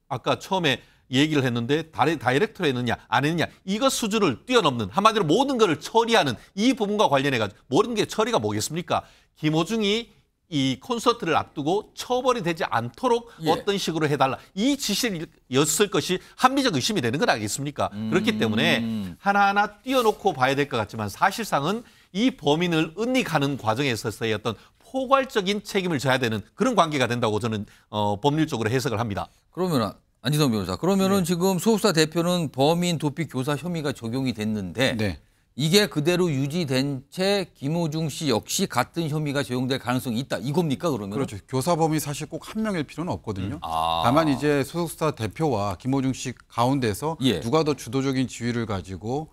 아까 처음에 얘기를 했는데 다이렉트로 했느냐 안 했느냐 이것 수준을 뛰어넘는 한마디로 모든 것을 처리하는 이 부분과 관련해 가지고 모든 게 처리가 뭐겠습니까? 김호중이 이 콘서트를 앞두고 처벌이 되지 않도록 예. 어떤 식으로 해달라. 이 지시였을 것이 합리적 의심이 되는 건 아니겠습니까? 그렇기 때문에 하나하나 띄워놓고 봐야 될 것 같지만 사실상은 이 범인을 은닉하는 과정에 있어서의 어떤 포괄적인 책임을 져야 되는 그런 관계가 된다고 저는 법률적으로 해석을 합니다. 그러면 안지성 변호사, 그러면은 지금 소속사 대표는 범인 도피 교사 혐의가 적용이 됐는데 네. 이게 그대로 유지된 채 김호중 씨 역시 같은 혐의가 적용될 가능성이 있다. 이겁니까 그러면? 그렇죠. 교사범이 사실 꼭 한 명일 필요는 없거든요. 아. 다만 이제 소속사 대표와 김호중 씨 가운데서 예. 누가 더 주도적인 지위를 가지고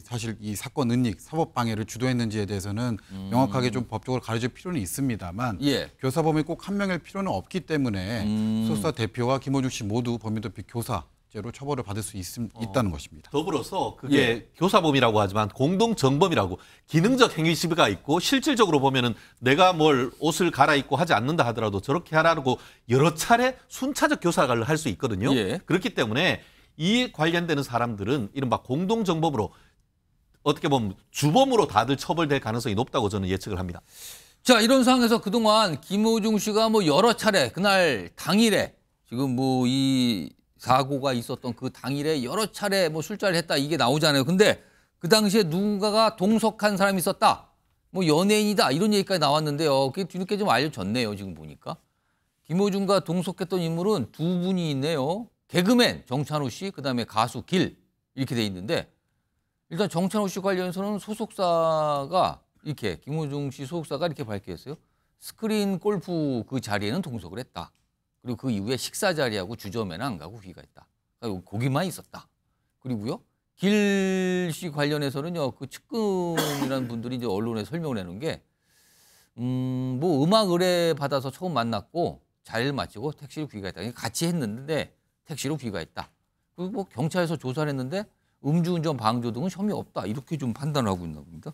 사실 이 사건 은닉, 사법 방해를 주도했는지에 대해서는 명확하게 좀 법적으로 가려질 필요는 있습니다만 예. 교사범이 꼭 한 명일 필요는 없기 때문에 소속사 대표와 김호중 씨 모두 범인도피 교사죄로 처벌을 받을 수 있다는 것입니다. 더불어서 그게 예. 교사범이라고 하지만 공동정범이라고 기능적 행위시비가 있고 실질적으로 보면은 내가 뭘 옷을 갈아입고 하지 않는다 하더라도 저렇게 하라고 여러 차례 순차적 교사를 할 수 있거든요. 예. 그렇기 때문에 이 관련되는 사람들은 이른바 공동정범으로 어떻게 보면 주범으로 다들 처벌될 가능성이 높다고 저는 예측을 합니다. 자, 이런 상황에서 그동안 김호중 씨가 뭐 여러 차례 그날 당일에 지금 뭐 이 사고가 있었던 그 당일에 여러 차례 뭐 술자리를 했다 이게 나오잖아요. 근데 그 당시에 누군가가 동석한 사람이 있었다. 뭐 연예인이다 이런 얘기까지 나왔는데요. 그게 뒤늦게 좀 알려졌네요. 지금 보니까. 김호중과 동석했던 인물은 두 분이 있네요. 개그맨 정찬호 씨, 그다음에 가수 길 이렇게 돼 있는데 일단 정찬호 씨 관련해서는 소속사가 이렇게 김호중 씨 소속사가 이렇게 밝혔어요. 스크린 골프 그 자리에는 동석을 했다. 그리고 그 이후에 식사 자리하고 주점에는 안 가고 귀가했다. 그러니까 거기만 있었다. 그리고요 길 씨 관련해서는요 그 측근이라는 분들이 이제 언론에 설명을 해놓은 게 뭐 음악 의뢰 받아서 처음 만났고 자리를 마치고 택시로 귀가했다. 같이 했는데 택시로 귀가했다. 그리고 뭐 경찰에서 조사를 했는데 음주운전 방조 등은 혐의 없다. 이렇게 좀 판단을 하고 있나 봅니다.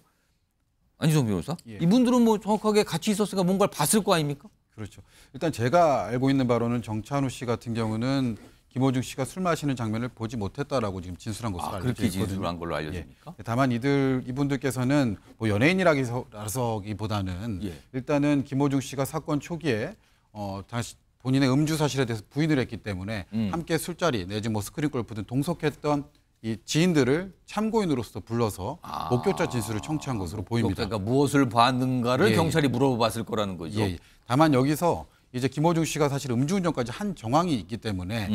안지성 변호사? 예. 이분들은 뭐 정확하게 같이 있었으니까 뭔가를 봤을 거 아닙니까? 그렇죠. 일단 제가 알고 있는 바로는 정찬우 씨 같은 경우는 김호중 씨가 술 마시는 장면을 보지 못했다라고 지금 진술한 것으로 알려져 그렇게 있거든요. 진술한 걸로 알려집니까? 예. 다만 이분들께서는 뭐 연예인이라기보다는 예. 일단은 김호중 씨가 사건 초기에 다시 본인의 음주 사실에 대해서 부인을 했기 때문에 함께 술자리 내지 뭐 스크린 골프 등 동석했던 이 지인들을 참고인으로서 불러서 목격자 진술을 청취한 것으로 보입니다. 그러니까 무엇을 봤는가를 예. 경찰이 물어봤을 거라는 거죠. 예. 다만 여기서 이제 김호중 씨가 사실 음주운전까지 한 정황이 있기 때문에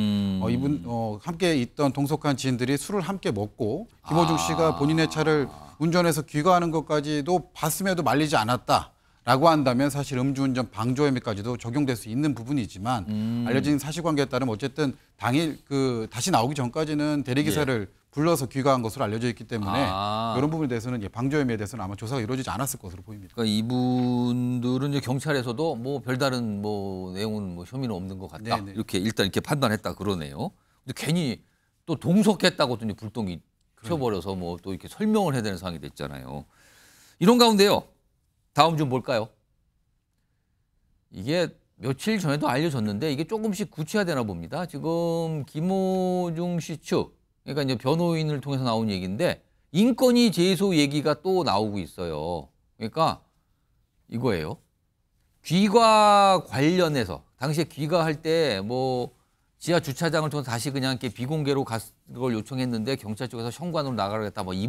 이분 함께 있던 동석한 지인들이 술을 함께 먹고 김호중 씨가 본인의 차를 운전해서 귀가하는 것까지도 봤음에도 말리지 않았다라고 한다면 사실 음주운전 방조 혐의까지도 적용될 수 있는 부분이지만 알려진 사실관계에 따르면 어쨌든 당일 다시 나오기 전까지는 대리기사를 불러서 귀가한 것으로 알려져 있기 때문에 이런 부분에 대해서는 방조 혐의에 대해서는 아마 조사가 이루어지지 않았을 것으로 보입니다. 그러니까 이분들은 이제 경찰에서도 뭐 별다른 뭐 내용은 뭐 혐의는 없는 것 같다. 네네. 이렇게 일단 이렇게 판단했다 그러네요. 근데 괜히 또 동석했다고 또 이제 불똥이 튀어버려서 뭐 또 이렇게 설명을 해야 되는 상황이 됐잖아요. 이런 가운데요. 다음 좀 볼까요? 이게 며칠 전에도 알려졌는데 이게 조금씩 구체화되나 봅니다. 지금 김호중 씨 측, 그러니까 이제 변호인을 통해서 나온 얘기인데 인권위 제소 얘기가 또 나오고 있어요. 그러니까 이거예요. 귀가 관련해서 당시에 귀가할 때 뭐 지하 주차장을 통해서 다시 그냥 이렇게 비공개로 그걸 요청했는데 경찰 쪽에서 현관으로 나가겠다 뭐 이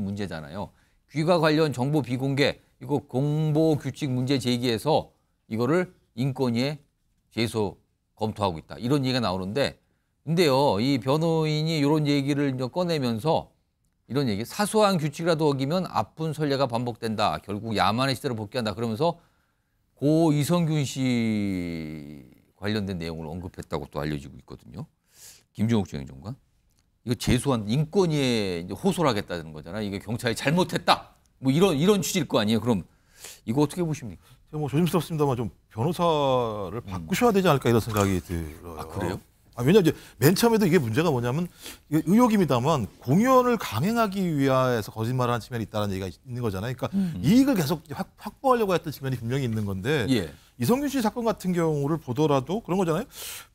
문제잖아요. 귀가 관련 정보 비공개 이거 공보 규칙 문제 제기해서 이거를 인권위에 제소 검토하고 있다. 이런 얘기가 나오는데 근데요, 이 변호인이 이런 얘기를 꺼내면서 이런 얘기, 사소한 규칙이라도 어기면 아픈 선례가 반복된다. 결국 야만의 시대로 복귀한다. 그러면서 고 이성균 씨 관련된 내용을 언급했다고 또 알려지고 있거든요. 김종욱 중행정관. 이거 제소한 인권위에 이제 호소를 하겠다는 거잖아요. 이게 경찰이 잘못했다. 뭐 이런 취지일 거 아니에요. 그럼 이거 어떻게 보십니까? 제가 뭐 조심스럽습니다만 좀 변호사를 바꾸셔야 되지 않을까 이런 생각이 들어요. 아, 그래요? 왜냐하면 이제 맨 처음에도 이게 문제가 뭐냐면 이게 의혹입니다만 공연을 강행하기 위해서 거짓말을 한 측면이 있다는 얘기가 있는 거잖아요. 그러니까 이익을 계속 확보하려고 했던 측면이 분명히 있는 건데 예. 이성균 씨 사건 같은 경우를 보더라도 그런 거잖아요.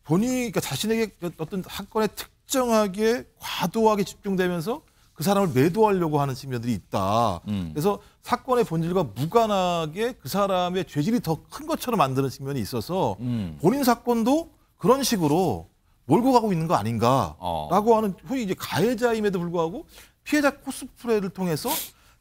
본인이 그러니까 자신에게 어떤 사건에 특정하게 과도하게 집중되면서 그 사람을 매도하려고 하는 측면들이 있다. 그래서 사건의 본질과 무관하게 그 사람의 죄질이 더 큰 것처럼 만드는 측면이 있어서 본인 사건도 그런 식으로 몰고 가고 있는 거 아닌가라고 하는 소위 이제 가해자임에도 불구하고 피해자 코스프레를 통해서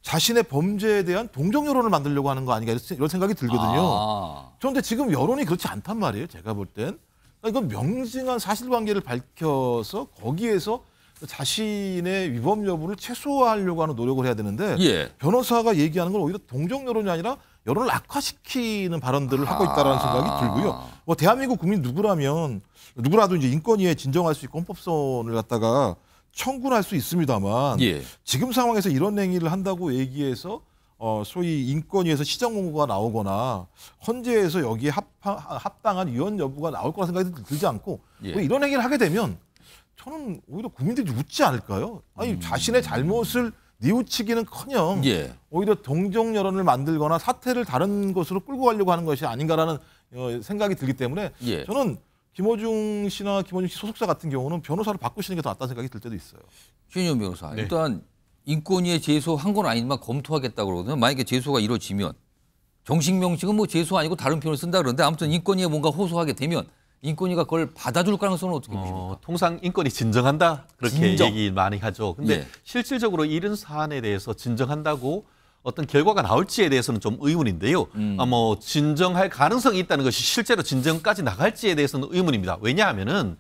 자신의 범죄에 대한 동정 여론을 만들려고 하는 거 아닌가 이런 생각이 들거든요. 그런데 지금 여론이 그렇지 않단 말이에요. 제가 볼 땐. 그러니까 이건 명징한 사실관계를 밝혀서 거기에서 자신의 위법 여부를 최소화하려고 하는 노력을 해야 되는데 예. 변호사가 얘기하는 건 오히려 동정 여론이 아니라 여론을 악화시키는 발언들을 하고 있다는 생각이 들고요. 뭐 대한민국 국민 누구라도 이제 인권위에 진정할 수 있고 헌법소원을 갖다가 청구를 할 수 있습니다만 예. 지금 상황에서 이런 행위를 한다고 얘기해서 소위 인권위에서 시정 공고가 나오거나 헌재에서 여기에 합당한 위헌 여부가 나올 거라 생각이 들지 않고 예. 뭐 이런 행위를 하게 되면 저는 오히려 국민들이 웃지 않을까요? 아니 자신의 잘못을 뉘우치기는커녕 예. 오히려 동정 여론을 만들거나 사태를 다른 곳으로 끌고 가려고 하는 것이 아닌가라는 생각이 들기 때문에 예. 저는 김호중 씨나 김호중 씨 소속사 같은 경우는 변호사를 바꾸시는 게 더 낫다는 생각이 들 때도 있어요. 최인영 변호사. 네. 일단 인권위에 제소한 건 아니지만 검토하겠다고 그러거든요. 만약에 제소가 이루어지면 정식 명칭은 뭐 제소 아니고 다른 표현을 쓴다 그러는데 아무튼 인권위에 뭔가 호소하게 되면 인권위가 그걸 받아줄 가능성은 어떻게 보십니까? 통상 인권이 진정한다 그렇게 진정. 얘기 많이 하죠. 근데 예. 실질적으로 이런 사안에 대해서 진정한다고 어떤 결과가 나올지에 대해서는 좀 의문인데요. 뭐 진정할 가능성이 있다는 것이 실제로 진정까지 나갈지에 대해서는 의문입니다. 왜냐하면은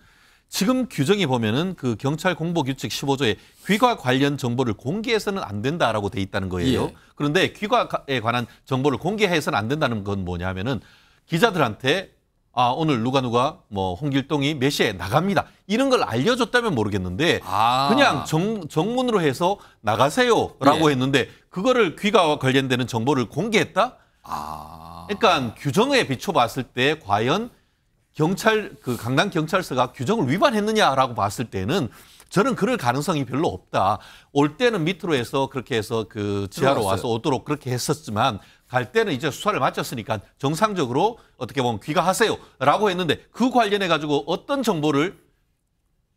지금 규정이 보면은 그 경찰 공보규칙 15조에 귀가 관련 정보를 공개해서는 안 된다라고 돼 있다는 거예요. 예. 그런데 귀가에 관한 정보를 공개해서는 안 된다는 건 뭐냐면은 기자들한테 오늘 누가 뭐 홍길동이 몇 시에 나갑니다. 이런 걸 알려줬다면 모르겠는데 그냥 정문으로 해서 나가세요라고 예. 했는데 그거를 귀가와 관련되는 정보를 공개했다? 그러니까 규정에 비춰봤을 때 과연 강남 경찰서가 규정을 위반했느냐라고 봤을 때는 저는 그럴 가능성이 별로 없다. 올 때는 밑으로 해서 그렇게 해서 그 지하로 와서 오도록 그렇게 했었지만 갈 때는 이제 수사를 마쳤으니까 정상적으로 어떻게 보면 귀가하세요라고 했는데 그 관련해 가지고 어떤 정보를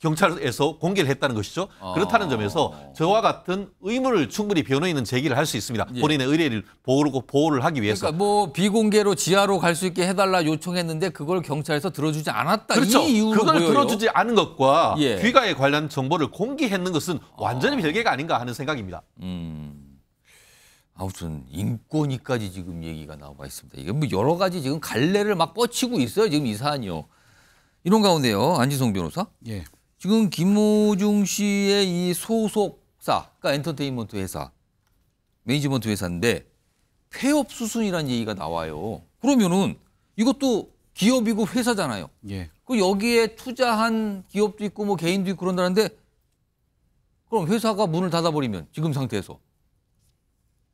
경찰에서 공개를 했다는 것이죠. 그렇다는 점에서 저와 같은 의문을 충분히 변호인은 제기를 할 수 있습니다. 예. 본인의 의뢰를 보호를 하기 위해서. 그러니까 뭐 비공개로 지하로 갈 수 있게 해달라 요청했는데 그걸 경찰에서 들어주지 않았다. 그렇죠. 이 이유로 그걸 보여요. 들어주지 않은 것과 예. 귀가에 관련 정보를 공개했는 것은 완전히 별개가 아닌가 하는 생각입니다. 아무튼 인권위까지 지금 얘기가 나와 있습니다. 이게 뭐 여러 가지 지금 갈래를 막 뻗치고 있어요. 지금 이 사안이요. 이런 가운데요. 안지성 변호사. 예. 지금 김호중 씨의 이 소속사, 그러니까 엔터테인먼트 회사, 매니지먼트 회사인데 폐업 수순이라는 얘기가 나와요. 그러면은 이것도 기업이고 회사잖아요. 예. 그 여기에 투자한 기업도 있고 뭐 개인도 있고 그런다는데 그럼 회사가 문을 닫아버리면 지금 상태에서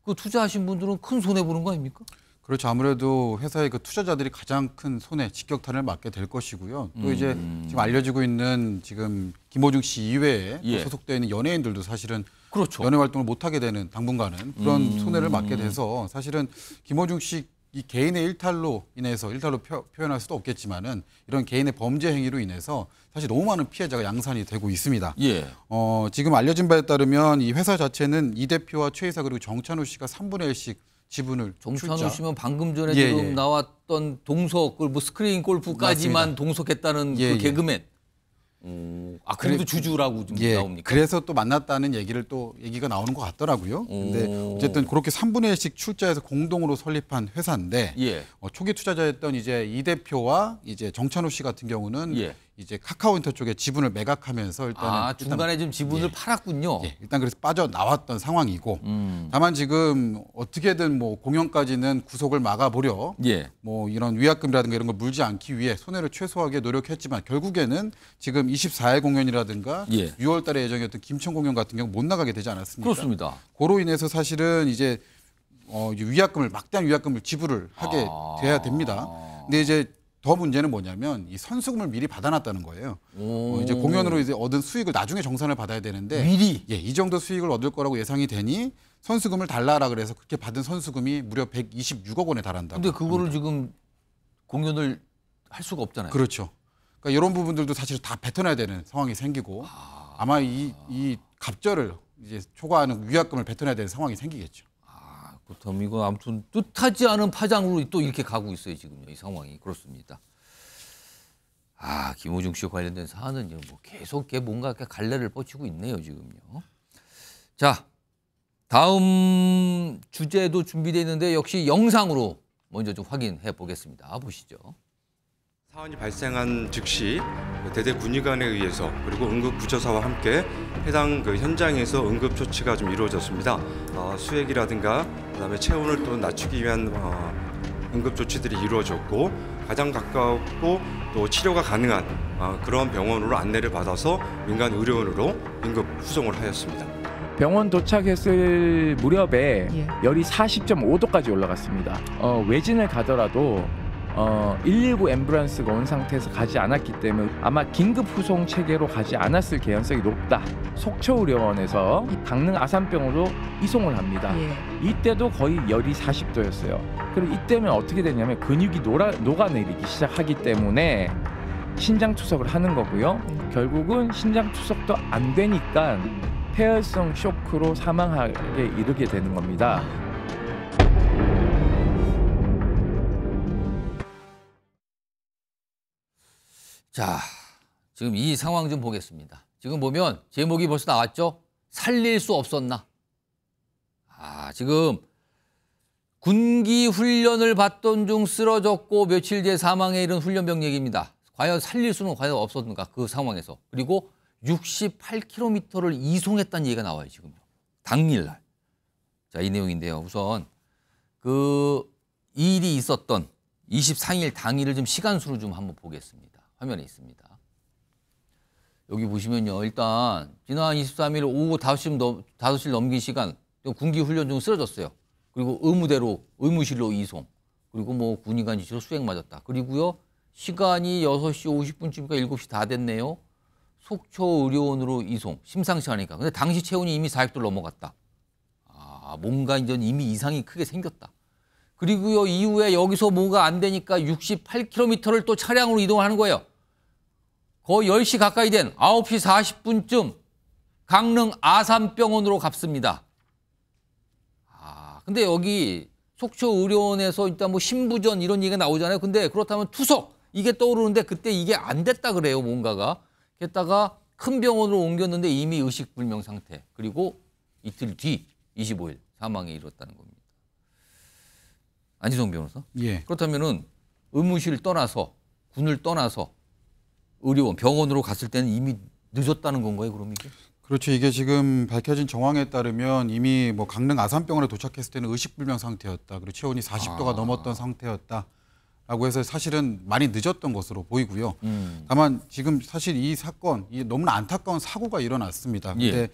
그 투자하신 분들은 큰 손해 보는 거 아닙니까? 그렇죠. 아무래도 회사의 그 투자자들이 가장 큰 손해, 직격탄을 맞게 될 것이고요. 또 이제 지금 알려지고 있는 지금 김호중 씨 이외에 예. 소속되어 있는 연예인들도 사실은 그렇죠. 연예 활동을 못 하게 되는 당분간은 그런 손해를 맞게 돼서 사실은 김호중 씨 이 개인의 일탈로 인해서 일탈로 표현할 수도 없겠지만은 이런 개인의 범죄 행위로 인해서 사실 너무 많은 피해자가 양산이 되고 있습니다. 예. 지금 알려진 바에 따르면 이 회사 자체는 이 대표와 최 이사 그리고 정찬우 씨가 3분의 1씩 지분을 정찬우 씨면 방금 전에 예, 지금 예. 나왔던 동석, 뭐 스크린 골프까지만 맞습니다. 동석했다는 예, 그 예. 개그맨. 그래도 주주라고 좀 예, 나옵니까? 그래서 또 만났다는 얘기를 또 얘기가 나오는 것 같더라고요. 근데 어쨌든 그렇게 3분의 1씩 출자해서 공동으로 설립한 회사인데 예. 초기 투자자였던 이제 이 대표와 이제 정찬우 씨 같은 경우는 예. 이제 카카오인터 쪽에 지분을 매각하면서 일단은 중간에 좀 지분을 예. 팔았군요. 예, 일단 그래서 빠져나왔던 상황이고 다만 지금 어떻게든 뭐 공연까지는 구속을 막아보려 예. 뭐 이런 위약금이라든가 이런 걸 물지 않기 위해 손해를 최소화하게 노력했지만 결국에는 지금 24일 공연이라든가 예. 6월 달에 예정이었던 김천 공연 같은 경우 못 나가게 되지 않았습니까? 그렇습니다. 그로 인해서 사실은 이제 위약금을 막대한 위약금을 지불을 하게 돼야 됩니다. 근데 이제 더 문제는 뭐냐면 이 선수금을 미리 받아놨다는 거예요. 이제 공연으로 이제 얻은 수익을 나중에 정산을 받아야 되는데 미리? 예, 이 정도 수익을 얻을 거라고 예상이 되니 선수금을 달라라 그래서 그렇게 받은 선수금이 무려 126억 원에 달한다고. 근데 그거를 합니다. 지금 공연을 할 수가 없잖아요. 그렇죠. 그러니까 이런 부분들도 사실 다 뱉어내야 되는 상황이 생기고 아마 이 갑절을 이제 초과하는 위약금을 뱉어내야 되는 상황이 생기겠죠. 그렇다면 이거 아무튼 뜻하지 않은 파장으로 또 이렇게 가고 있어요 지금요 이 상황이 그렇습니다. 김호중 씨 관련된 사안은요 뭐 계속 뭔가 갈래를 뻗치고 있네요 지금요. 자 다음 주제도 준비되어 있는데 역시 영상으로 먼저 좀 확인해 보겠습니다. 보시죠. 사안이 발생한 즉시 대대 군의관에 의해서 그리고 응급구조사와 함께 해당 현장에서 응급 조치가 좀 이루어졌습니다. 수액이라든가 그다음에 체온을 또 낮추기 위한 응급 조치들이 이루어졌고 가장 가깝고 또 치료가 가능한 그런 병원으로 안내를 받아서 민간 의료원으로 응급 후송을 하였습니다. 병원 도착했을 무렵에 열이 40.5도까지 올라갔습니다. 외진을 가더라도 119 앰뷸런스가 온 상태에서 가지 않았기 때문에 아마 긴급 후송 체계로 가지 않았을 개연성이 높다. 속초의료원에서 강릉 아산병으로 이송을 합니다. 이때도 거의 열이 40도였어요. 그리고 이때면 어떻게 되냐면 근육이 녹아내리기 시작하기 때문에 신장 투석을 하는 거고요. 결국은 신장 투석도 안 되니까 폐혈성 쇼크로 사망하게 이르게 되는 겁니다. 자, 지금 이 상황 좀 보겠습니다. 지금 보면 제목이 벌써 나왔죠? 살릴 수 없었나? 지금 군기 훈련을 받던 중 쓰러졌고 며칠 뒤에 사망에 이른 훈련병 얘기입니다. 과연 살릴 수는 과연 없었는가 그 상황에서. 그리고 68km를 이송했다는 얘기가 나와요 지금요. 당일날. 자, 이 내용인데요. 우선 그 일이 있었던 24일 당일을 좀 시간수로 좀 한번 보겠습니다. 화면에 있습니다. 여기 보시면요. 일단 지난 23일 오후 5시를 넘긴 시간 군기 훈련 중 쓰러졌어요. 그리고 의무실로 이송. 그리고 뭐 군의관 지시로 수액 맞았다. 그리고요. 시간이 6시 50분쯤이니까 7시 다 됐네요. 속초의료원으로 이송. 심상치 않으니까. 근데 당시 체온이 이미 40도를 넘어갔다. 뭔가 이제 이미 이상이 크게 생겼다. 그리고요. 이후에 여기서 뭐가 안 되니까 68km를 또 차량으로 이동을 하는 거예요. 거의 10시 가까이 된 9시 40분쯤 강릉 아산병원으로 갔습니다. 근데 여기 속초의료원에서 일단 뭐 신부전 이런 얘기가 나오잖아요. 근데 그렇다면 투석 이게 떠오르는데 그때 이게 안 됐다 그래요. 뭔가가. 게다가 큰 병원으로 옮겼는데 이미 의식불명 상태. 그리고 이틀 뒤 25일 사망에 이뤘다는 겁니다. 안지성 변호사? 예. 그렇다면은 의무실을 떠나서 군을 떠나서 의료원, 병원으로 갔을 때는 이미 늦었다는 건가요, 그럼 이게? 그렇죠. 이게 지금 밝혀진 정황에 따르면 이미 뭐 강릉 아산병원에 도착했을 때는 의식불명 상태였다. 그리고 체온이 40도가 넘었던 상태였다라고 해서 사실은 많이 늦었던 것으로 보이고요. 다만 지금 사실 이 사건, 이 너무나 안타까운 사고가 일어났습니다. 근데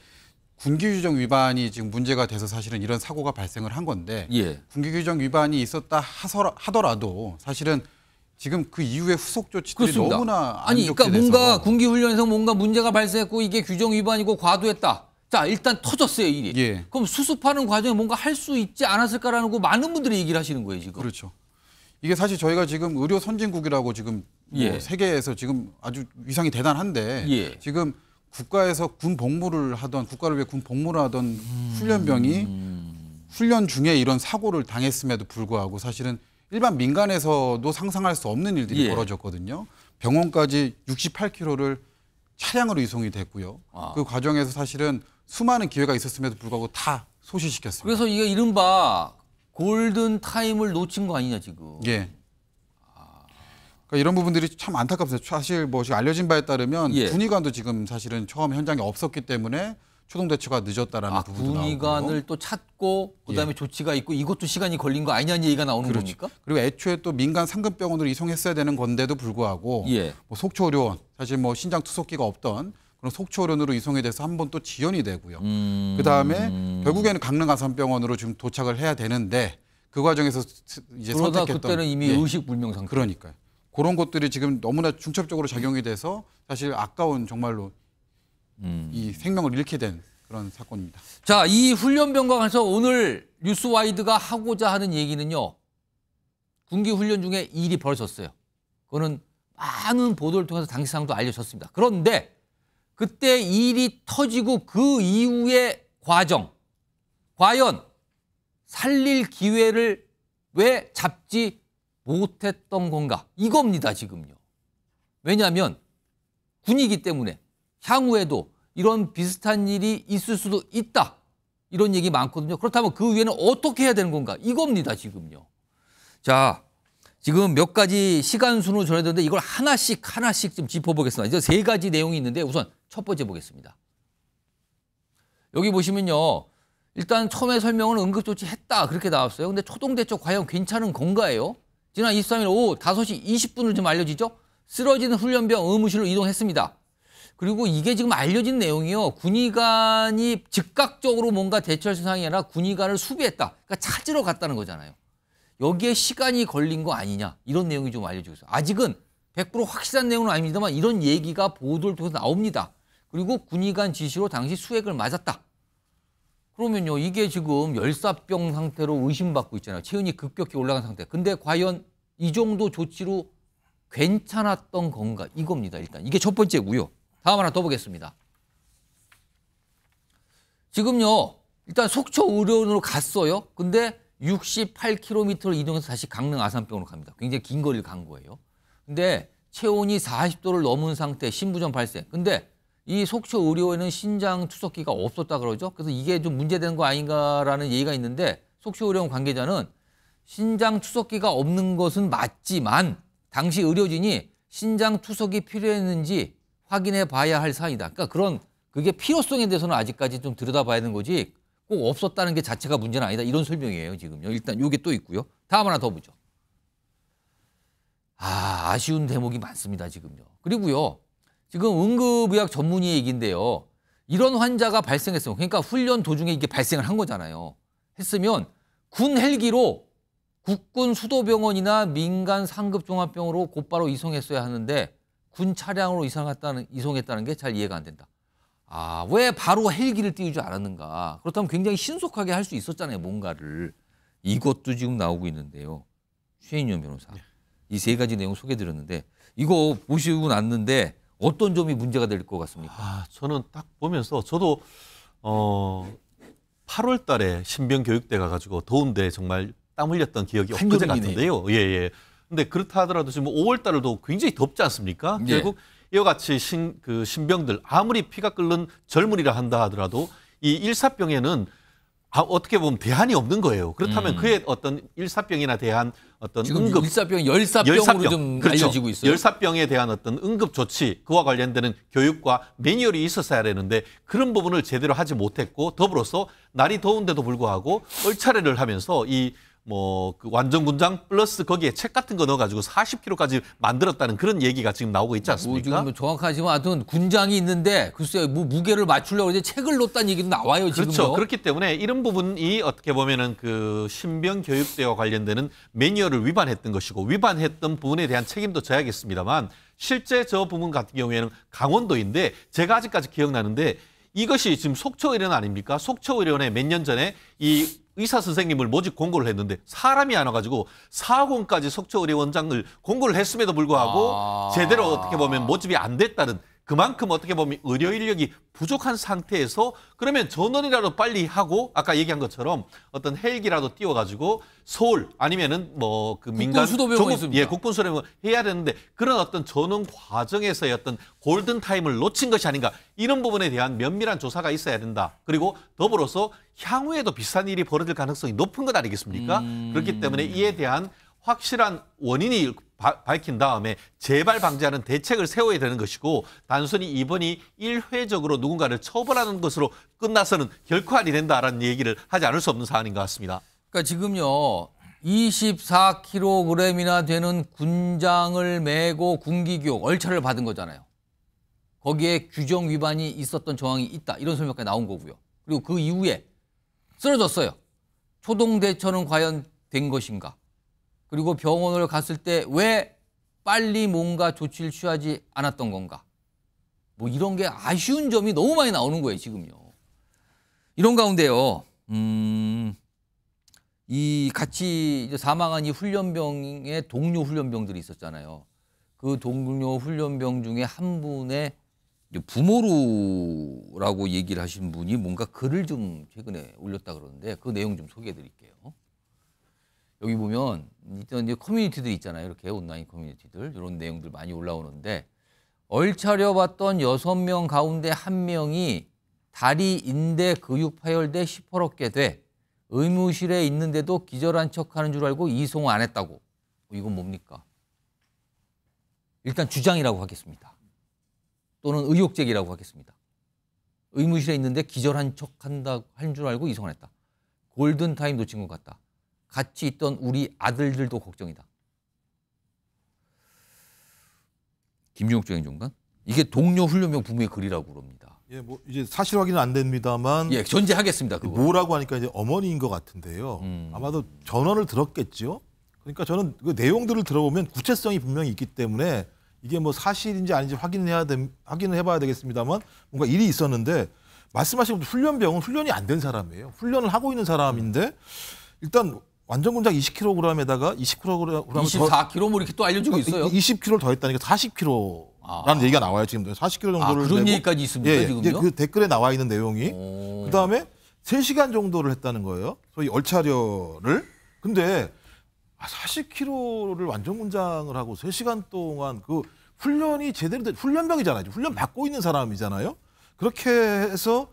군기규정 위반이 지금 문제가 돼서 사실은 이런 사고가 발생을 한 건데 군기규정 위반이 있었다 하더라도 사실은 지금 그 이후에 후속 조치들이 그렇습니다. 너무나 안 아니, 좋게 그러니까 돼서 뭔가 군기훈련에서 뭔가 문제가 발생했고 이게 규정 위반이고 과도했다. 자, 일단 터졌어요, 일이. 그럼 수습하는 과정에 뭔가 할 수 있지 않았을까라는 거 많은 분들이 얘기를 하시는 거예요, 지금. 그렇죠. 이게 사실 저희가 지금 의료 선진국이라고 지금 뭐 세계에서 지금 아주 위상이 대단한데 지금 국가에서 군 복무를 하던 국가를 위해 군 복무를 하던 훈련병이 훈련 중에 이런 사고를 당했음에도 불구하고 사실은 일반 민간에서도 상상할 수 없는 일들이 벌어졌거든요. 병원까지 68km를 차량으로 이송이 됐고요. 그 과정에서 사실은 수많은 기회가 있었음에도 불구하고 다 소실시켰습니다. 그래서 이게 이른바 골든 타임을 놓친 거 아니냐 지금. 예. 그러니까 이런 부분들이 참 안타깝습니다. 사실 뭐 지금 알려진 바에 따르면 군의관도 지금 사실은 처음 현장에 없었기 때문에 초동 대처가 늦었다라는 부분도 나오고. 군의관을 또 찾고 그다음에 조치가 있고 이것도 시간이 걸린 거 아니냐는 얘기가 나오는 겁니까? 그리고 애초에 또 민간 상급병원으로 이송했어야 되는 건데도 불구하고 뭐 속초의료원 사실 뭐 신장 투석기가 없던 그런 속초의료원으로 이송이 돼서 한 번 또 지연이 되고요. 그다음에 결국에는 강릉 아산병원으로 지금 도착을 해야 되는데 그 과정에서 이제 그러다 선택했던 그때는 이미 의식불명 상태. 그러니까요. 그런 것들이 지금 너무나 중첩적으로 작용이 돼서 사실 아까운 정말로 이 생명을 잃게 된 그런 사건입니다. 자, 이 훈련병과 관해서 오늘 뉴스와이드가 하고자 하는 얘기는요. 군기 훈련 중에 일이 벌어졌어요. 그거는 많은 보도를 통해서 당시 상황도 알려졌습니다. 그런데 그때 일이 터지고 그 이후의 과정, 과연 살릴 기회를 왜 잡지 못했던 건가? 이겁니다, 지금요. 왜냐하면 군이기 때문에 향후에도 이런 비슷한 일이 있을 수도 있다. 이런 얘기 많거든요. 그렇다면 그 위에는 어떻게 해야 되는 건가? 이겁니다, 지금요. 자, 지금 몇 가지 시간 순으로 전해드렸는데 이걸 하나씩 좀 짚어보겠습니다. 이제 3가지 내용이 있는데 우선 첫 번째 보겠습니다. 여기 보시면요. 일단 처음에 설명은 응급조치 했다. 그렇게 나왔어요. 근데 초동대처 과연 괜찮은 건가예요? 지난 23일 오후 5시 20분을 좀 알려지죠? 쓰러지는 훈련병 의무실로 이동했습니다. 그리고 이게 지금 알려진 내용이요. 군의관이 즉각적으로 뭔가 대처할 상황이 아니라 군의관을 수비했다. 그러니까 찾으러 갔다는 거잖아요. 여기에 시간이 걸린 거 아니냐. 이런 내용이 좀 알려지고 있어요. 아직은 100% 확실한 내용은 아닙니다만 이런 얘기가 보도를 통해서 나옵니다. 그리고 군의관 지시로 당시 수액을 맞았다. 그러면요. 이게 지금 열사병 상태로 의심받고 있잖아요. 체온이 급격히 올라간 상태. 근데 과연 이 정도 조치로 괜찮았던 건가? 이겁니다. 일단 이게 첫 번째고요. 다음 하나 더 보겠습니다. 지금요. 일단 속초 의료원으로 갔어요. 근데 68km를 이동해서 다시 강릉 아산병원으로 갑니다. 굉장히 긴 거리를 간 거예요. 근데 체온이 40도를 넘은 상태, 신부전 발생. 근데 이 속초 의료원에는 신장 투석기가 없었다 그러죠. 그래서 이게 좀 문제되는 거 아닌가라는 얘기가 있는데 속초 의료원 관계자는 신장 투석기가 없는 것은 맞지만 당시 의료진이 신장 투석이 필요했는지 확인해 봐야 할 사안이다. 그러니까 그게 필요성에 대해서는 아직까지 좀 들여다봐야 되는 거지 꼭 없었다는 게 자체가 문제는 아니다. 이런 설명이에요, 지금요. 일단 요게 또 있고요. 다음 하나 더 보죠. 아쉬운 대목이 많습니다, 지금요. 그리고요. 지금 응급의학 전문의 얘기인데요. 이런 환자가 발생했으면 그러니까 훈련 도중에 이게 발생을 한 거잖아요. 했으면 군 헬기로 국군 수도병원이나 민간 상급종합병원으로 곧바로 이송했어야 하는데 군 차량으로 이송했다는 게 잘 이해가 안 된다. 왜 바로 헬기를 띄우지 않았는가. 그렇다면 굉장히 신속하게 할 수 있었잖아요. 뭔가를. 이것도 지금 나오고 있는데요. 최인현 변호사. 이 3가지 내용 소개해드렸는데 이거 보시고 났는데 어떤 점이 문제가 될 것 같습니까? 저는 딱 보면서 저도 8월 달에 신병 교육대 가가지고 더운데 정말 땀 흘렸던 기억이 엊그제 같은데요. 예. 근데 그렇다 하더라도 지금 5월 달에도 굉장히 덥지 않습니까? 결국 이와 같이 신병들 아무리 피가 끓는 젊은이라 한다 하더라도 이 일사병에는 어떻게 보면 대안이 없는 거예요. 그렇다면 그의 어떤 일사병이나 대한 어떤 지금 응급 일사병, 열사병으로 좀 그렇죠. 알려지고 있어요. 열사병에 대한 어떤 응급 조치 그와 관련되는 교육과 매뉴얼이 있었어야 되는데 그런 부분을 제대로 하지 못했고 더불어서 날이 더운데도 불구하고 얼차례를 하면서 그 완전군장 플러스 거기에 책 같은 거 넣어가지고 40kg까지 만들었다는 그런 얘기가 지금 나오고 있지 않습니까? 지금 정확하지만 하여튼 군장이 있는데 글쎄요 무게를 맞추려고 이제 책을 놓았다는 얘기도 나와요. 지금요. 그렇죠. 그렇기 때문에 이런 부분이 어떻게 보면은 그 신병 교육대와 관련되는 매뉴얼을 위반했던 것이고 위반했던 부분에 대한 책임도 져야겠습니다만 실제 저 부분 같은 경우에는 강원도인데 제가 아직까지 기억나는데 이것이 지금 속초의료원 아닙니까? 속초의료원에 몇 년 전에 이 의사 선생님을 모집 공고를 했는데 사람이 안 와가지고 사학원까지 속초의료원장을 공고를 했음에도 불구하고 제대로 어떻게 보면 모집이 안 됐다는 그만큼 어떻게 보면 의료 인력이 부족한 상태에서 그러면 전원이라도 빨리 하고 아까 얘기한 것처럼 어떤 헬기라도 띄워가지고 서울 아니면은 뭐 그 민간 국군수도병원 있습니다. 국군수도병원 해야 되는데 그런 어떤 전원 과정에서의 어떤 골든 타임을 놓친 것이 아닌가 이런 부분에 대한 면밀한 조사가 있어야 된다. 그리고 더불어서 향후에도 비슷한 일이 벌어질 가능성이 높은 것 아니겠습니까? 그렇기 때문에 이에 대한 확실한 원인이 밝힌 다음에 재발 방지하는 대책을 세워야 되는 것이고 단순히 이번이 일회적으로 누군가를 처벌하는 것으로 끝나서는 결코 아니 된다라는 얘기를 하지 않을 수 없는 사안인 것 같습니다. 그러니까 지금요 24kg이나 되는 군장을 메고 군기교육 얼차를 받은 거잖아요. 거기에 규정 위반이 있었던 정황이 있다 이런 설명까지 나온 거고요. 그리고 그 이후에 쓰러졌어요. 초동 대처는 과연 된 것인가? 그리고 병원을 갔을 때 왜 빨리 뭔가 조치를 취하지 않았던 건가? 뭐 이런 게 아쉬운 점이 너무 많이 나오는 거예요, 지금요. 이런 가운데요. 이 같이 이제 사망한 이 훈련병의 동료 훈련병들이 있었잖아요. 그 동료 훈련병 중에 한 분의 부모로라고 얘기를 하신 분이 뭔가 글을 좀 최근에 올렸다 그러는데 그 내용 좀 소개해 드릴게요. 여기 보면 일단 이제 커뮤니티들 있잖아요. 이렇게 온라인 커뮤니티들 이런 내용들 많이 올라오는데 얼차려 봤던 6명 가운데 1명이 다리 인대 근육 파열돼 시퍼렇게 돼 의무실에 있는데도 기절한 척하는 줄 알고 이송 안 했다고. 이건 뭡니까? 일단 주장이라고 하겠습니다. 또는 의혹 제기라고 하겠습니다. 의무실에 있는데 기절한 척한다 한 줄 알고 이송 안 했다. 골든 타임 놓친 것 같다. 같이 있던 우리 아들들도 걱정이다. 김종욱 행정관 이게 동료 훈련병 부모의 글이라고 그럽니다. 예, 뭐 이제 사실 확인은 안 됩니다만. 예, 전제하겠습니다. 그거. 뭐라고 하니까 이제 어머니인 것 같은데요. 아마도 전원을 들었겠죠. 그러니까 저는 그 내용들을 들어보면 구체성이 분명히 있기 때문에 이게 뭐 사실인지 아닌지 확인을 해봐야 되겠습니다만 뭔가 일이 있었는데 말씀하신 훈련병은 훈련이 안 된 사람이에요. 훈련을 하고 있는 사람인데 일단 완전 군장 20kg에다가 20kg 24kg 뭐 이렇게 또 알려주고 있어요. 20kg를 더했다니까 40kg라는 얘기가 나와요. 지금 40kg 정도를 그런 내고. 얘기까지 있습니까? 예, 지금요? 그 댓글에 나와 있는 내용이. 그다음에 3시간 정도를 했다는 거예요. 소위 얼차려를. 근데 40kg를 완전 군장을 하고 3시간 동안 그 훈련이 제대로 된 훈련병이잖아요. 훈련 받고 있는 사람이잖아요. 그렇게 해서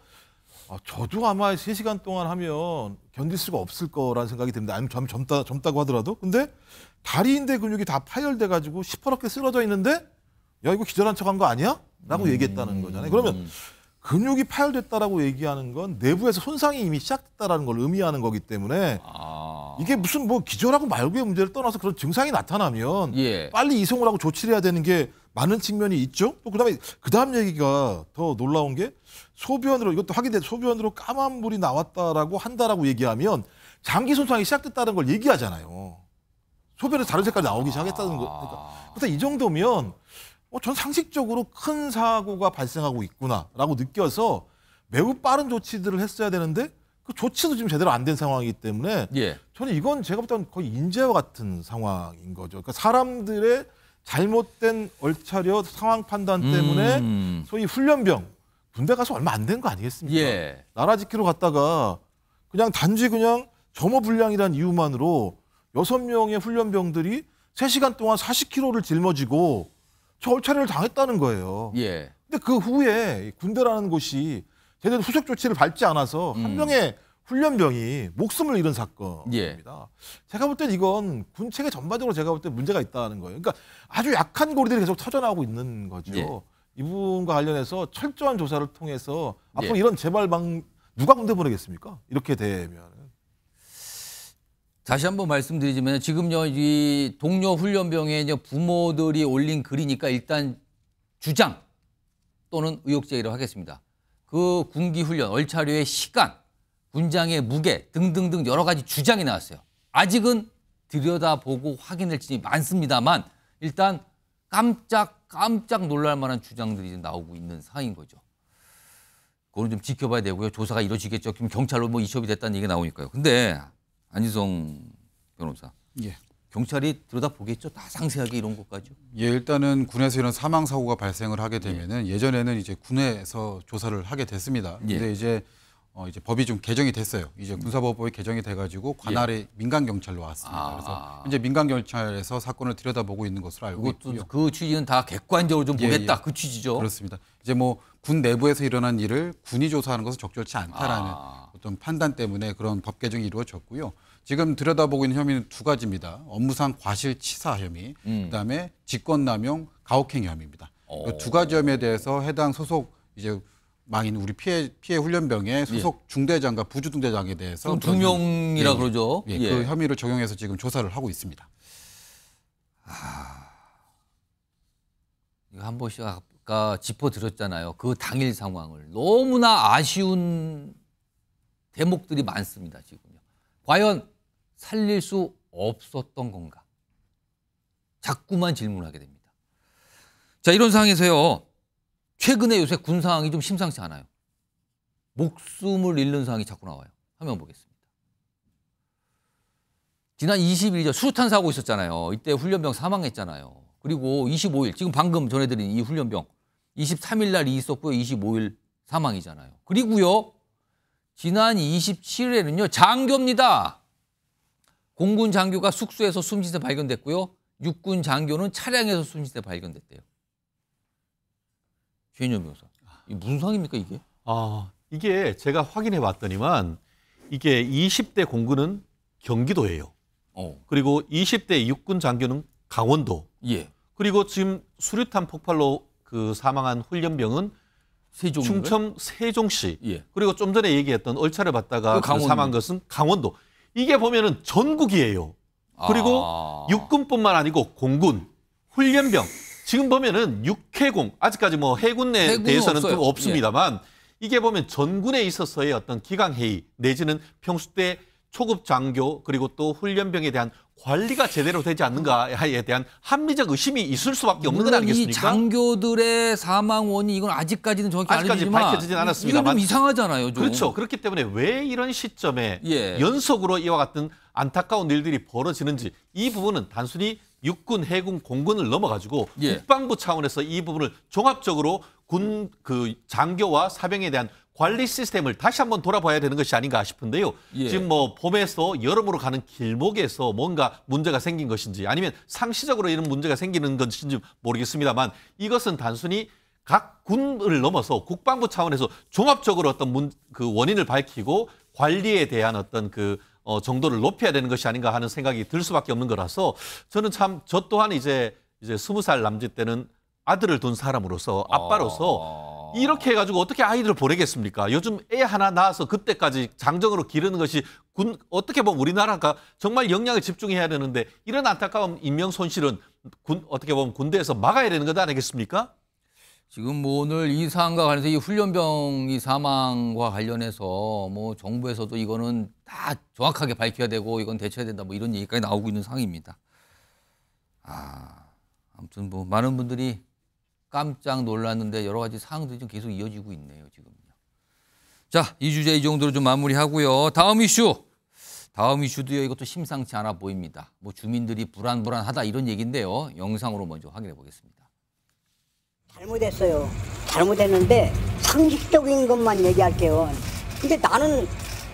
저도 아마 3시간 동안 하면 견딜 수가 없을 거라는 생각이 듭니다. 아니면 젊다고 하더라도. 근데 다리 인대 근육이 다 파열돼가지고 시퍼렇게 쓰러져 있는데 야 이거 기절한 척한 거 아니야? 라고 얘기했다는 거잖아요. 그러면 근육이 파열됐다라고 얘기하는 건 내부에서 손상이 이미 시작됐다라는 걸 의미하는 거기 때문에 이게 무슨 뭐 기절하고 말고의 문제를 떠나서 그런 증상이 나타나면 빨리 이송을 하고 조치를 해야 되는 게 많은 측면이 있죠. 또 그다음 얘기가 더 놀라운 게 소변으로 이것도 확인돼 소변으로 까만 물이 나왔다라고 한다라고 얘기하면 장기 손상이 시작됐다는 걸 얘기하잖아요. 소변에서 다른 색깔이 나오기 시작했다는 거. 그러니까 이 정도면 전 상식적으로 큰 사고가 발생하고 있구나라고 느껴서 매우 빠른 조치들을 했어야 되는데 그 조치도 지금 제대로 안 된 상황이기 때문에 저는 이건 제가 볼 때는 거의 인재와 같은 상황인 거죠. 그러니까 사람들의 잘못된 얼차려 상황 판단 때문에 소위 훈련병 군대 가서 얼마 안 된 거 아니겠습니까? 나라 지키러 갔다가 그냥 단지 그냥 점호불량이라는 이유만으로 6명의 훈련병들이 3시간 동안 40kg를 짊어지고 저 얼차려를 당했다는 거예요. 근데 그 후에 군대라는 곳이 제대로 후속 조치를 밟지 않아서 한 명의 훈련병이 목숨을 잃은 사건입니다. 예. 제가 볼 땐 이건 군체계 전반적으로 제가 볼 때 문제가 있다는 거예요. 그러니까 아주 약한 고리들이 계속 터져나오고 있는 거죠. 예. 이 부분과 관련해서 철저한 조사를 통해서 앞으로 예. 이런 재발방 누가 군대 보내겠습니까? 이렇게 되면. 다시 한번 말씀드리자면 지금요 이 동료 훈련병의 이제 부모들이 올린 글이니까 일단 주장 또는 의혹 제기를 하겠습니다. 그 군기 훈련, 얼차려의 시간, 군장의 무게 등등등 여러 가지 주장이 나왔어요. 아직은 들여다보고 확인할 점이 많습니다만 일단 깜짝 놀랄 만한 주장들이 나오고 있는 상황인 거죠. 그거는 좀 지켜봐야 되고요. 조사가 이루어지겠죠. 그럼 경찰로 뭐 이첩이 됐다는 얘기가 나오니까요. 근데 안희성 변호사, 예. 경찰이 들여다보겠죠. 다 상세하게 이런 것까지요. 예, 일단은 군에서 이런 사망 사고가 발생을 하게 되면은 예전에는 이제 군에서 조사를 하게 됐습니다. 근데 이제 법이 좀 개정이 됐어요. 이제 군사법이 개정이 돼가지고 관할의 민간 경찰로 왔습니다. 그래서 현재 민간 경찰에서 사건을 들여다보고 있는 것으로 알고 있고요. 그 취지는 다 객관적으로 좀 보겠다. 그 취지죠. 그렇습니다. 이제 뭐 군 내부에서 일어난 일을 군이 조사하는 것은 적절치 않다라는 어떤 판단 때문에 그런 법 개정이 이루어졌고요. 지금 들여다보고 있는 혐의는 두 가지입니다. 업무상 과실치사 혐의, 그다음에 직권남용 가혹행 혐의입니다. 그 두 가지 혐의에 대해서 해당 소속 이제 망인 우리 피해 훈련병의 소속 중대장과 부주중대장에 대해서 두 명이라 그러죠. 그 혐의를 적용해서 지금 조사를 하고 있습니다. 이거 한 번씩 아까 짚어드렸잖아요. 그 당일 상황을 너무나 아쉬운 대목들이 많습니다. 지금요. 과연 살릴 수 없었던 건가? 자꾸만 질문하게 됩니다. 자, 이런 상황에서요. 최근에 요새 군 상황이 좀 심상치 않아요. 목숨을 잃는 상황이 자꾸 나와요. 화면 보겠습니다. 지난 20일이죠. 수류탄 사고 있었잖아요. 이때 훈련병 사망했잖아요. 그리고 25일, 지금 방금 전해드린 이 훈련병 23일 날 있었고요. 25일 사망이잖아요. 그리고요. 지난 27일에는요. 장교입니다. 공군 장교가 숙소에서 숨진 채 발견됐고요. 육군 장교는 차량에서 숨진 채 발견됐대요. 최인영 변호사. 이게 무슨 상황입니까 이게? 이게 제가 확인해 봤더니만 이게 20대 공군은 경기도예요. 그리고 20대 육군 장교는 강원도. 예. 그리고 지금 수류탄 폭발로 그 사망한 훈련병은 충청 세종시. 예. 그리고 좀 전에 얘기했던 얼차려 받다가 그 사망한 것은 강원도. 이게 보면은 전국이에요. 그리고 육군뿐만 아니고 공군, 훈련병. 지금 보면은 육해공, 아직까지 뭐 해군에 대해서는 좀 없습니다만 이게 보면 전군에 있어서의 어떤 기강회의 내지는 평소 때 초급 장교 그리고 또 훈련병에 대한 관리가 제대로 되지 않는가에 대한 합리적 의심이 있을 수밖에 없는 것 아니겠습니까? 이 장교들의 사망 원인 이건 아직까지는 정확히 알려지지만 밝혀지진 않았습니다만 이건 좀 이상하잖아요. 좀. 그렇죠. 그렇기 때문에 왜 이런 시점에 연속으로 이와 같은 안타까운 일들이 벌어지는지 이 부분은 단순히 육군, 해군, 공군을 넘어가지고 국방부 차원에서 이 부분을 종합적으로 군 그 장교와 사병에 대한 관리 시스템을 다시 한번 돌아봐야 되는 것이 아닌가 싶은데요. 지금 뭐 봄에서 여름으로 가는 길목에서 뭔가 문제가 생긴 것인지 아니면 상시적으로 이런 문제가 생기는 것인지 모르겠습니다만 이것은 단순히 각 군을 넘어서 국방부 차원에서 종합적으로 어떤 그 원인을 밝히고 관리에 대한 어떤 그 정도를 높여야 되는 것이 아닌가 하는 생각이 들 수밖에 없는 거라서 저는 참 저 또한 이제 20살 남짓 때는 아들을 둔 사람으로서 아빠로서 이렇게 해가지고 어떻게 아이들을 보내겠습니까? 요즘 애 하나 낳아서 그때까지 장정으로 기르는 것이 어떻게 보면 우리나라가 정말 역량을 집중해야 되는데 이런 안타까운 인명 손실은 어떻게 보면 군대에서 막아야 되는 것 아니겠습니까? 지금 뭐 오늘 이 사안과 관련해서 이 훈련병이 사망과 관련해서 뭐 정부에서도 이거는 다 정확하게 밝혀야 되고 이건 대처해야 된다 뭐 이런 얘기까지 나오고 있는 상황입니다. 아무튼 뭐 많은 분들이 깜짝 놀랐는데 여러 가지 사항들이 좀 계속 이어지고 있네요, 지금요. 자, 이 주제 이 정도로 좀 마무리하고요. 다음 이슈도요. 이것도 심상치 않아 보입니다. 뭐 주민들이 불안하다 이런 얘기인데요. 영상으로 먼저 확인해 보겠습니다. 잘못했어요. 잘못했는데 상식적인 것만 얘기할게요. 근데 나는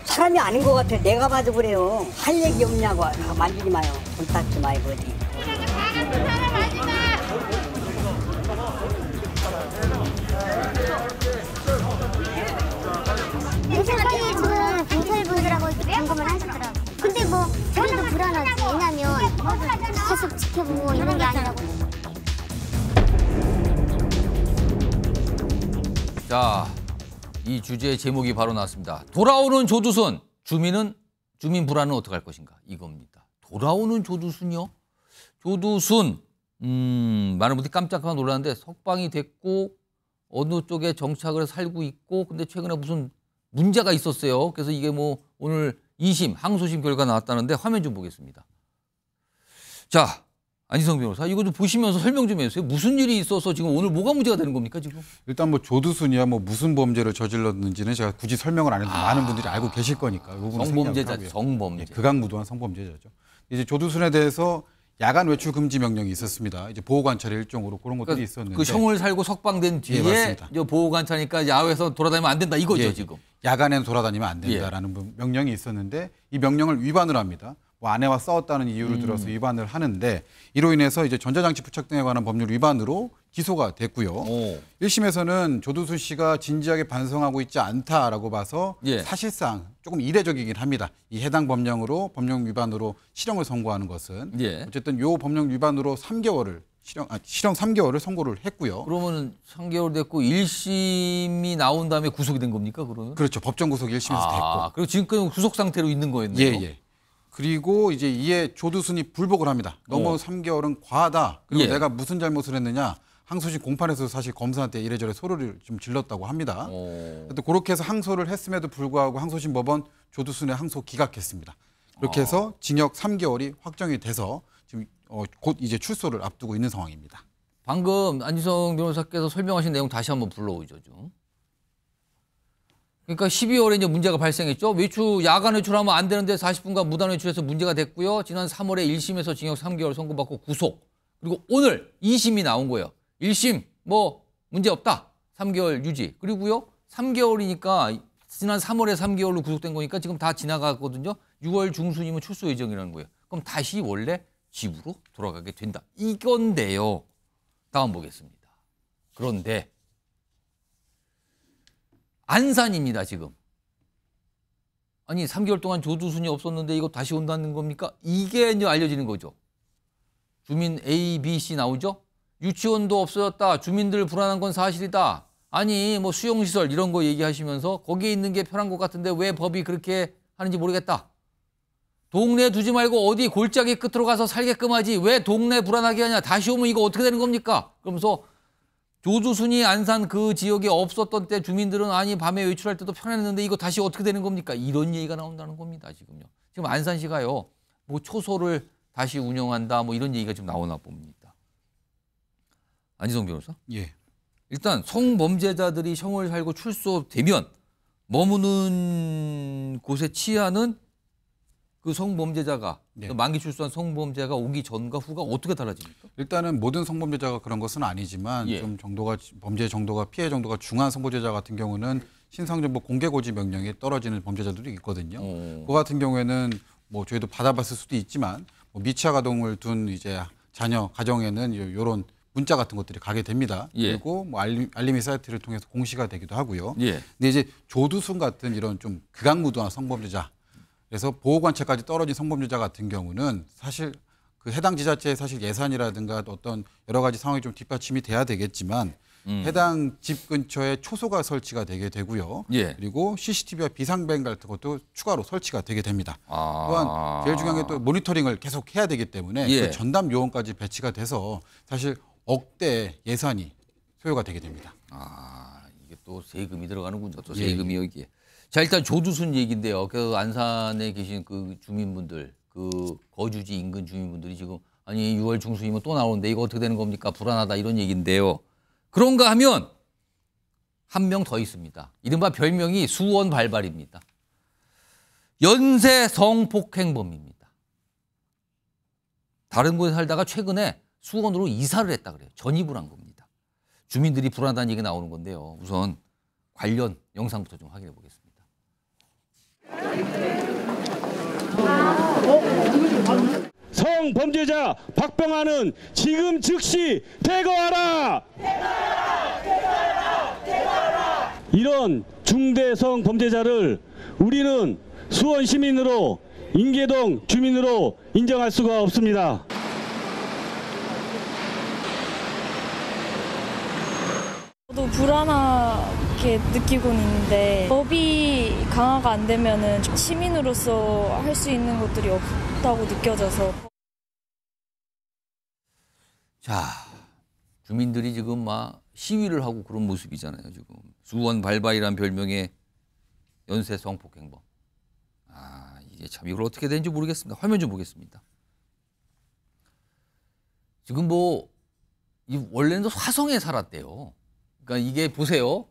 사람이 아닌 것 같아. 내가 봐도 그래요. 할 얘기 없냐고. 만지지 마요. 손 닦지 말고 어디. 경찰분들하고 지켜보고 이런 게 아니라고. 자, 이 주제의 제목이 바로 나왔습니다. 돌아오는 조두순, 주민 불안은 어떻게 할 것인가 이겁니다. 돌아오는 조두순이요? 조두순, 많은 분들이 깜짝 놀랐는데 석방이 됐고 어느 쪽에 정착을 살고 있고 근데 최근에 무슨 문제가 있었어요. 그래서 이게 뭐 오늘 2심, 항소심 결과 나왔다는데 화면 좀 보겠습니다. 자, 안희성 변호사, 이거 좀 보시면서 설명 좀 해주세요. 무슨 일이 있어서 지금 오늘 뭐가 문제가 되는 겁니까 지금? 일단 뭐 조두순이야 뭐 무슨 범죄를 저질렀는지는 제가 굳이 설명을 안 해도 많은 분들이 알고 계실 거니까. 성범죄자, 성범죄. 네, 극악무도한 성범죄자죠. 이제 조두순에 대해서 야간 외출 금지 명령이 있었습니다. 이제 보호 관찰의 일종으로 그런 것들이 있었는데 그 형을 살고 석방된 뒤에 예, 보호 관찰이니까 야외에서 돌아다니면 안 된다 이거죠. 예, 지금. 야간에는 돌아다니면 안 된다라는 명령이 있었는데 이 명령을 위반을 합니다. 뭐 아내와 싸웠다는 이유를 들어서 위반을 하는데 이로 인해서 이제 전자장치 부착 등에 관한 법률 위반으로 기소가 됐고요. 1심에서는 조두순 씨가 진지하게 반성하고 있지 않다라고 봐서 사실상 조금 이례적이긴 합니다. 이 해당 법령 위반으로 실형을 선고하는 것은 어쨌든 요 법령 위반으로 3개월을 실형 3개월을 선고를 했고요. 그러면 3개월 됐고 1심이 나온 다음에 구속이 된 겁니까? 그러면? 그렇죠. 법정 구속이 1심에서 됐고. 그리고 지금까지 구속 상태로 있는 거였네요. 예. 그리고 이제 이에 조두순이 불복을 합니다. 너무 3개월은 과하다. 그리고 내가 무슨 잘못을 했느냐. 항소심 공판에서 사실 검사한테 이래저래 소리를 좀 질렀다고 합니다. 또 그렇게 해서 항소를 했음에도 불구하고 항소심 법원 조두순의 항소 기각했습니다. 그렇게 해서 징역 3개월이 확정이 돼서 지금 곧 이제 출소를 앞두고 있는 상황입니다. 방금 안희성 변호사께서 설명하신 내용 다시 한번 불러오죠. 좀. 그러니까 12월에 이제 문제가 발생했죠. 야간 외출하면 안 되는데 40분간 무단 외출해서 문제가 됐고요. 지난 3월에 1심에서 징역 3개월 선고받고 구속. 그리고 오늘 2심이 나온 거예요. 1심 뭐 문제 없다. 3개월 유지. 그리고요. 3개월이니까 지난 3월에 3개월로 구속된 거니까 지금 다 지나갔거든요. 6월 중순이면 출소 예정이라는 거예요. 그럼 다시 원래 집으로 돌아가게 된다. 이건데요. 다음 보겠습니다. 그런데 안산입니다, 지금. 아니, 3개월 동안 조두순이 없었는데 이거 다시 온다는 겁니까? 이게 이제 알려지는 거죠. 주민 A, B, C 나오죠? 유치원도 없어졌다. 주민들 불안한 건 사실이다. 아니, 뭐 수용시설 이런 거 얘기하시면서 거기에 있는 게 편한 것 같은데 왜 법이 그렇게 하는지 모르겠다. 동네 두지 말고 어디 골짜기 끝으로 가서 살게끔 하지. 왜 동네 불안하게 하냐. 다시 오면 이거 어떻게 되는 겁니까? 그러면서 조두순이 안산 그 지역에 없었던 때 주민들은 아니 밤에 외출할 때도 편했는데 이거 다시 어떻게 되는 겁니까? 이런 얘기가 나온다는 겁니다. 지금요. 지금 안산시가요. 뭐 초소를 다시 운영한다 뭐 이런 얘기가 지금 나오나 봅니다. 안희성 변호사? 예. 일단 성범죄자들이 형을 살고 출소되면 머무는 곳에 치하는 그 성범죄자가 만기 출소한 성범죄자가 오기 전과 후가 어떻게 달라집니까? 일단은 모든 성범죄자가 그런 것은 아니지만 좀 범죄 정도가 피해 정도가 중한 성범죄자 같은 경우는 신상정보 공개고지 명령이 떨어지는 범죄자들이 있거든요. 그 같은 경우에는 뭐 저희도 받아봤을 수도 있지만 뭐 미취학 아동을 둔 이제 자녀 가정에는 이런 문자 같은 것들이 가게 됩니다. 그리고 뭐 알림이 사이트를 통해서 공시가 되기도 하고요. 근데 이제 조두순 같은 이런 좀 극악무도한 성범죄자 그래서 보호관찰까지 떨어진 성범죄자 같은 경우는 사실 그 해당 지자체의 사실 예산이라든가 어떤 여러 가지 상황이 좀 뒷받침이 돼야 되겠지만 해당 집 근처에 초소가 설치가 되게 되고요. 그리고 CCTV와 비상벨 같은 것도 추가로 설치가 되게 됩니다. 또한 제일 중요한 게 또 모니터링을 계속 해야 되기 때문에 그 전담 요원까지 배치가 돼서 사실 억대 예산이 소요가 되게 됩니다. 이게 또 세금이 들어가는군요. 또 세금이 여기에. 자, 일단 조두순 얘기인데요. 그 안산에 계신 그 주민분들, 그 거주지 인근 주민분들이 지금 아니 6월 중순이면 또 나오는데 이거 어떻게 되는 겁니까? 불안하다 이런 얘기인데요. 그런가 하면 한 명 더 있습니다. 이른바 별명이 수원발발입니다. 연쇄 성폭행범입니다. 다른 곳에 살다가 최근에 수원으로 이사를 했다 그래요. 전입을 한 겁니다. 주민들이 불안하다는 얘기가 나오는 건데요. 우선 관련 영상부터 좀 확인해 보겠습니다. 성범죄자 박병환은 지금 즉시 퇴거하라! 이런 중대 성범죄자를 우리는 수원 시민으로 인계동 주민으로 인정할 수가 없습니다. 또 불안하게 느끼고 있는데 법이 강화가 안 되면은 시민으로서 할 수 있는 것들이 없다고 느껴져서. 자, 주민들이 지금 막 시위를 하고 그런 모습이잖아요. 지금 수원 발바이란 별명의 연쇄 성폭행범. 아, 이게 참 이걸 어떻게 되는지 모르겠습니다. 화면 좀 보겠습니다. 지금 뭐 원래는 화성에 살았대요. 그러니까 이게 보세요.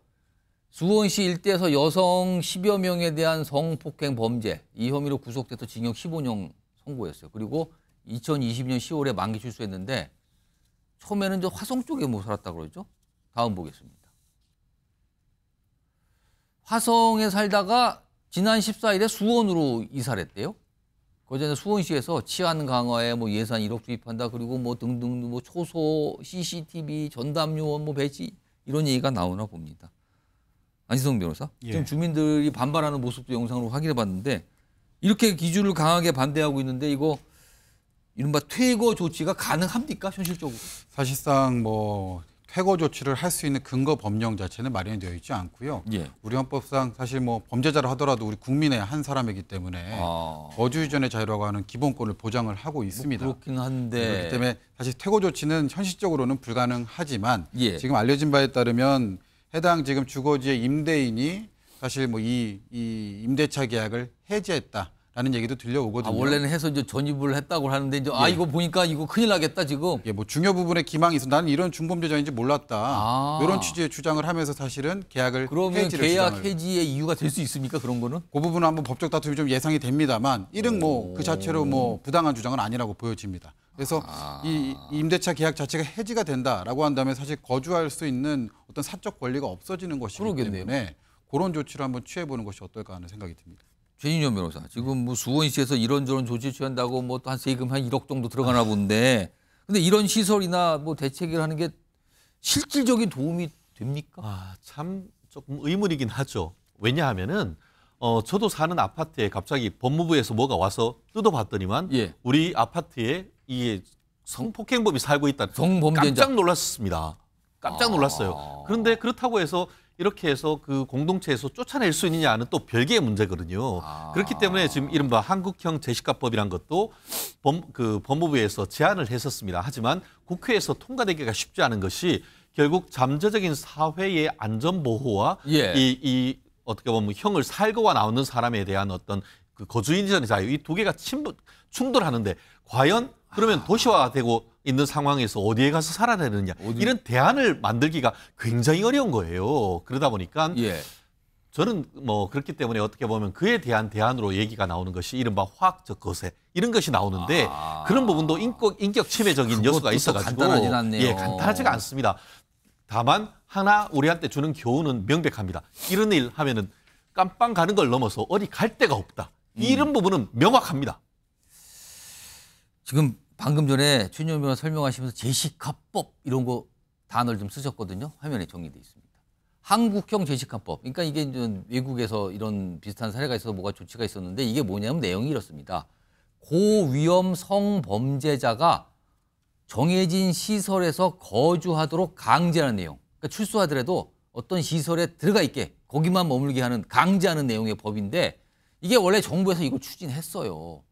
수원시 일대에서 여성 10여 명에 대한 성폭행 범죄 이 혐의로 구속돼서 징역 15년 선고했어요. 그리고 2020년 10월에 만기 출소했는데 처음에는 저 화성 쪽에 뭐 살았다고 그러죠. 다음 보겠습니다. 화성에 살다가 지난 14일에 수원으로 이사를 했대요. 그전에 수원시에서 치안 강화에 뭐 예산 1억 투입한다. 그리고 뭐 등등 뭐 초소, CCTV, 전담 요원 뭐 배치 이런 얘기가 나오나 봅니다. 안시성 변호사. 예. 지금 주민들이 반발하는 모습도 영상으로 확인해 봤는데 이렇게 기준을 강하게 반대하고 있는데 이거 이른바 퇴거 조치가 가능합니까? 현실적으로? 사실상 뭐 퇴거 조치를 할 수 있는 근거 법령 자체는 마련이 되어 있지 않고요. 예. 우리 헌법상 사실 뭐 범죄자를 하더라도 우리 국민의 한 사람이기 때문에 거주 이전의 자유라고 하는 기본권을 보장을 하고 있습니다. 뭐 그렇긴 한데 그렇기 때문에 사실 퇴거 조치는 현실적으로는 불가능하지만 예. 지금 알려진 바에 따르면 해당 지금 주거지의 임대인이 사실 뭐 이 임대차 계약을 해지했다. 라는 얘기도 들려오거든요. 원래는 해서 이제 전입을 했다고 하는데 이제 예. 이거 보니까 이거 큰일 나겠다 지금. 예, 뭐 중요 부분에 기망이 있어. 나는 이런 중범죄자인지 몰랐다. 이런 취지의 주장을 하면서 사실은 계약을 그러면 해지를 계약 주장을. 해지의 이유가 될 수 있습니까? 그런 거는? 그 부분은 한번 법적 다툼이 좀 예상이 됩니다만 이런 뭐 그 자체로 뭐 부당한 주장은 아니라고 보여집니다. 그래서 이 임대차 계약 자체가 해지가 된다라고 한다면 사실 거주할 수 있는 어떤 사적 권리가 없어지는 것이기 그러겠네요. 때문에 그런 조치를 한번 취해보는 것이 어떨까 하는 생각이 듭니다. 최진현 변호사, 지금 뭐 수원시에서 이런저런 조치 취한다고 뭐 또 한 세금 한 1억 정도 들어가나 본데, 근데 이런 시설이나 뭐 대책을 하는 게 실질적인 도움이 됩니까? 참 조금 의문이긴 하죠. 왜냐하면은 저도 사는 아파트에 갑자기 법무부에서 뭐가 와서 뜯어봤더니만 예. 우리 아파트에 이 성폭행범이 살고 있다. 성범죄자. 깜짝 놀랐습니다. 깜짝 놀랐어요. 그런데 그렇다고 해서 이렇게 해서 그 공동체에서 쫓아낼 수 있느냐는 또 별개의 문제거든요. 그렇기 때문에 지금 이른바 한국형 제시카법이란 것도 법무부에서 제안을 했었습니다. 하지만 국회에서 통과되기가 쉽지 않은 것이 결국 잠재적인 사회의 안전보호와 예. 이 어떻게 보면 형을 살고와 나오는 사람에 대한 어떤 그 거주인전의 자유 이 두 개가 충돌하는데 과연 그러면 도시화되고 있는 상황에서 어디에 가서 살아야 되느냐 이런 대안을 만들기가 굉장히 어려운 거예요. 그러다 보니까 예. 저는 뭐 그렇기 때문에 어떻게 보면 그에 대한 대안으로 얘기가 나오는 것이 이른바 화학적 거세 이런 것이 나오는데 그런 부분도 인격 침해적인 요소가 있어가지고 간단하진 않네요. 예, 간단하지가 않습니다. 다만 하나 우리한테 주는 교훈은 명백합니다. 이런 일 하면은 깜빵 가는 걸 넘어서 어디 갈 데가 없다. 이런 부분은 명확합니다. 지금 방금 전에 최진현 변호사 설명하시면서 제시카법 이런 거 단어를 좀 쓰셨거든요. 화면에 정리되어 있습니다. 한국형 제시카법. 그러니까 이게 이제 외국에서 이런 비슷한 사례가 있어서 뭐가 조치가 있었는데 이게 뭐냐면 내용이 이렇습니다. 고위험 성범죄자가 정해진 시설에서 거주하도록 강제하는 내용. 그러니까 출소하더라도 어떤 시설에 들어가 있게 거기만 머물게 하는 강제하는 내용의 법인데 이게 원래 정부에서 이걸 추진했어요.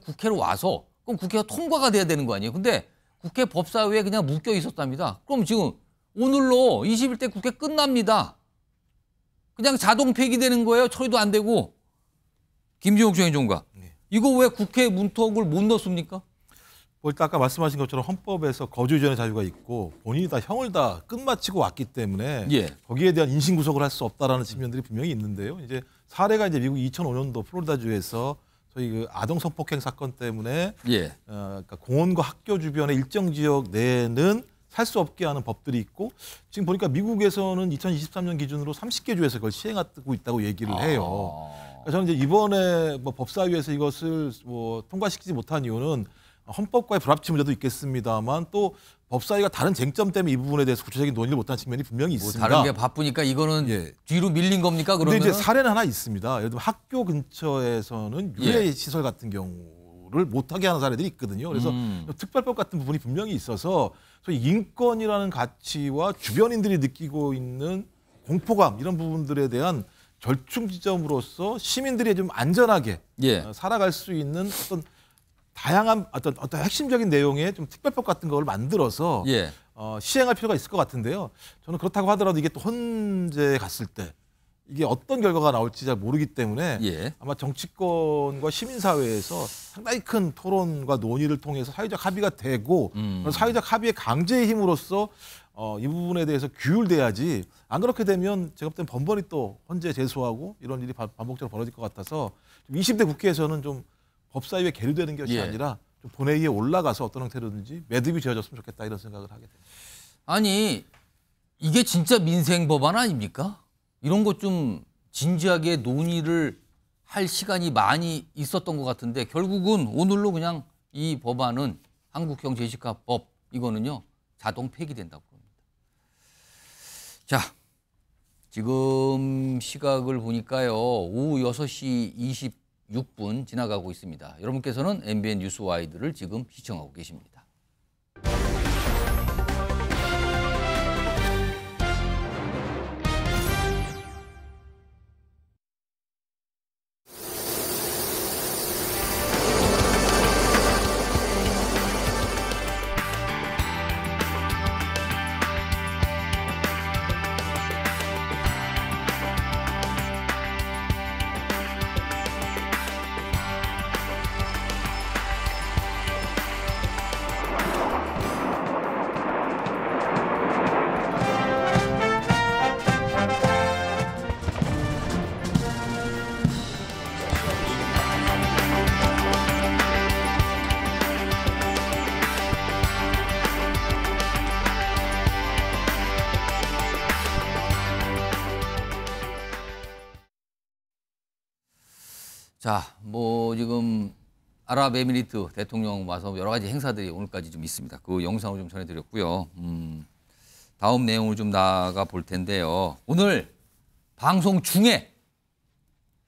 국회로 와서 그럼 국회가 통과가 돼야 되는 거 아니에요. 근데 국회 법사위에 그냥 묶여 있었답니다. 그럼 지금 오늘로 21대 국회 끝납니다. 그냥 자동 폐기되는 거예요. 처리도 안 되고. 김지욱 행정관. 이거 왜 국회 문턱을 못 넣습니까? 뭐 일단 아까 말씀하신 것처럼 헌법에서 거주 이전의 자유가 있고 본인이 다 형을 다 끝마치고 왔기 때문에 예. 거기에 대한 인신 구속을 할 수 없다라는 측면들이 분명히 있는데요. 이제 사례가 이제 미국 2005년도 플로리다주에서 저희 그 아동 성폭행 사건 때문에 예. 그러니까 공원과 학교 주변의 일정 지역 내에는 살 수 없게 하는 법들이 있고 지금 보니까 미국에서는 2023년 기준으로 30개 주에서 그걸 시행하고 있다고 얘기를 해요. 그러니까 저는 이제 이번에 뭐 법사위에서 이것을 뭐 통과시키지 못한 이유는 헌법과의 불합치 문제도 있겠습니다만 또 법사위가 다른 쟁점 때문에 이 부분에 대해서 구체적인 논의를 못하는 측면이 분명히 있습니다. 다른 게 바쁘니까 이거는 뒤로 밀린 겁니까? 그러면 근데 이제 사례는 하나 있습니다. 예를 들면 학교 근처에서는 유해 시설 같은 경우를 못하게 하는 사례들이 있거든요. 그래서 특별법 같은 부분이 분명히 있어서 소위 인권이라는 가치와 주변인들이 느끼고 있는 공포감 이런 부분들에 대한 절충 지점으로서 시민들이 좀 안전하게 살아갈 수 있는 어떤 다양한 어떤 핵심적인 내용의 좀 특별법 같은 걸 만들어서 시행할 필요가 있을 것 같은데요. 저는 그렇다고 하더라도 이게 또 헌재에 갔을 때 이게 어떤 결과가 나올지 잘 모르기 때문에 아마 정치권과 시민사회에서 상당히 큰 토론과 논의를 통해서 사회적 합의가 되고 사회적 합의의 강제의 힘으로써 이 부분에 대해서 규율돼야지 안 그렇게 되면 제가 볼 땐 번번이 또 헌재 제소하고 이런 일이 반복적으로 벌어질 것 같아서 20대 국회에서는 좀 법사위에 계류되는 것이 아니라 좀 본회의에 올라가서 어떤 형태로든지 매듭이 지어졌으면 좋겠다 이런 생각을 하게 됩니다. 아니 이게 진짜 민생 법안 아닙니까? 이런 것 좀 진지하게 논의를 할 시간이 많이 있었던 것 같은데 결국은 오늘로 그냥 이 법안은 한국형 제시카법 이거는요 자동 폐기된다고 합니다. 자, 지금 시각을 보니까요 오후 6시 26분 지나가고 있습니다. 여러분께서는 MBN 뉴스와이드를 지금 시청하고 계십니다. 자, 뭐 지금 아랍에미리트 대통령 와서 여러 가지 행사들이 오늘까지 좀 있습니다. 그 영상을 좀 전해드렸고요. 다음 내용을 좀 나가 볼 텐데요. 오늘 방송 중에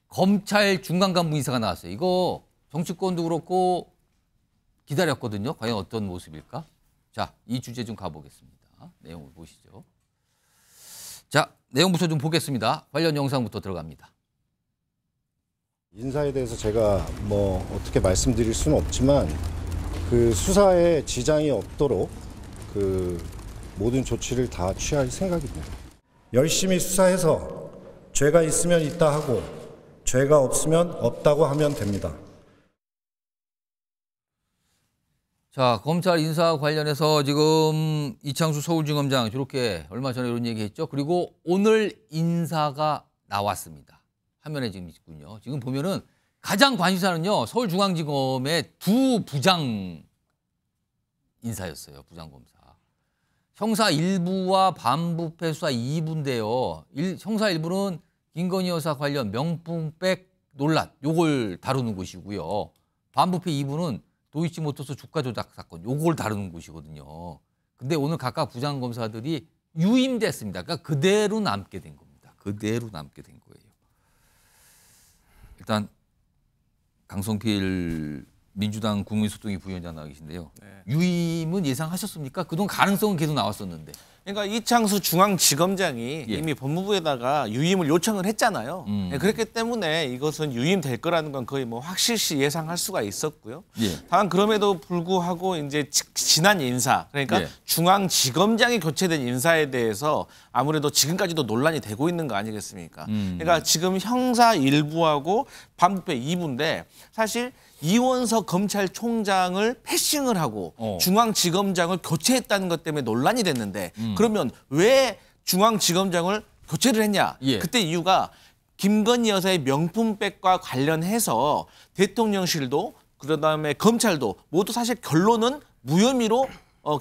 검찰 중간간부 인사가 나왔어요. 이거 정치권도 그렇고 기다렸거든요. 과연 어떤 모습일까? 자, 이 주제 좀 가보겠습니다. 내용을 보시죠. 자, 내용부터 좀 보겠습니다. 관련 영상부터 들어갑니다. 인사에 대해서 제가 뭐 어떻게 말씀드릴 수는 없지만 그 수사에 지장이 없도록 그 모든 조치를 다 취할 생각입니다. 열심히 수사해서 죄가 있으면 있다 하고 죄가 없으면 없다고 하면 됩니다. 자, 검찰 인사 관련해서 지금 이창수 서울중검장 저렇게 얼마 전에 이런 얘기했죠. 그리고 오늘 인사가 나왔습니다. 화면에 지금 있군요. 지금 보면은 가장 관심사는요. 서울중앙지검의 두 부장 인사였어요. 부장검사. 형사 1부와 반부패 수사 2부인데요. 형사 1부는 김건희 여사 관련 명품백 논란 요걸 다루는 곳이고요. 반부패 2부는 도이치모터스 주가 조작 사건 요걸 다루는 곳이거든요. 근데 오늘 각각 부장검사들이 유임됐습니다. 그러니까 그대로 남게 된 겁니다. 그대로 남게 된 거예요. 일단 강성필 민주당 국민소통위 부위원장 나와 계신데요. 유임은 예상하셨습니까? 그동안 가능성은 계속 나왔었는데. 그러니까 이창수 중앙지검장이 이미 법무부에다가 유임을 요청을 했잖아요. 그렇기 때문에 이것은 유임될 거라는 건 거의 뭐 확실시 예상할 수가 있었고요. 다만 그럼에도 불구하고 이제 지난 인사, 그러니까 중앙지검장이 교체된 인사에 대해서 아무래도 지금까지도 논란이 되고 있는 거 아니겠습니까? 그러니까 지금 형사 1부하고 반부패 2부인데 사실 이원석 검찰총장을 패싱을 하고 중앙지검장을 교체했다는 것 때문에 논란이 됐는데 그러면 왜 중앙지검장을 교체를 했냐? 그때 이유가 김건희 여사의 명품백과 관련해서 대통령실도 그다음에 검찰도 모두 사실 결론은 무혐의로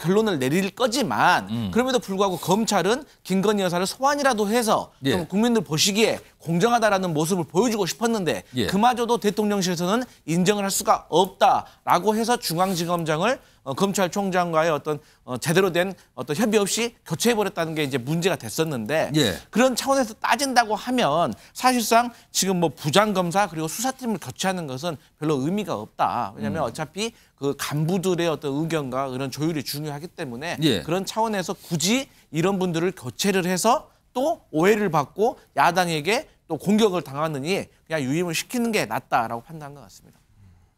결론을 내릴 거지만 그럼에도 불구하고 검찰은 김건희 여사를 소환이라도 해서 좀 국민들 보시기에 공정하다라는 모습을 보여주고 싶었는데 그마저도 대통령실에서는 인정을 할 수가 없다라고 해서 중앙지검장을 검찰총장과의 어떤 제대로 된 어떤 협의 없이 교체해버렸다는 게 이제 문제가 됐었는데 그런 차원에서 따진다고 하면 사실상 지금 뭐 부장검사 그리고 수사팀을 교체하는 것은 별로 의미가 없다. 왜냐하면 어차피 그 간부들의 어떤 의견과 그런 조율이 중요하기 때문에 그런 차원에서 굳이 이런 분들을 교체를 해서 또 오해를 받고 야당에게 또 공격을 당하느니 그냥 유임을 시키는 게 낫다라고 판단한 것 같습니다.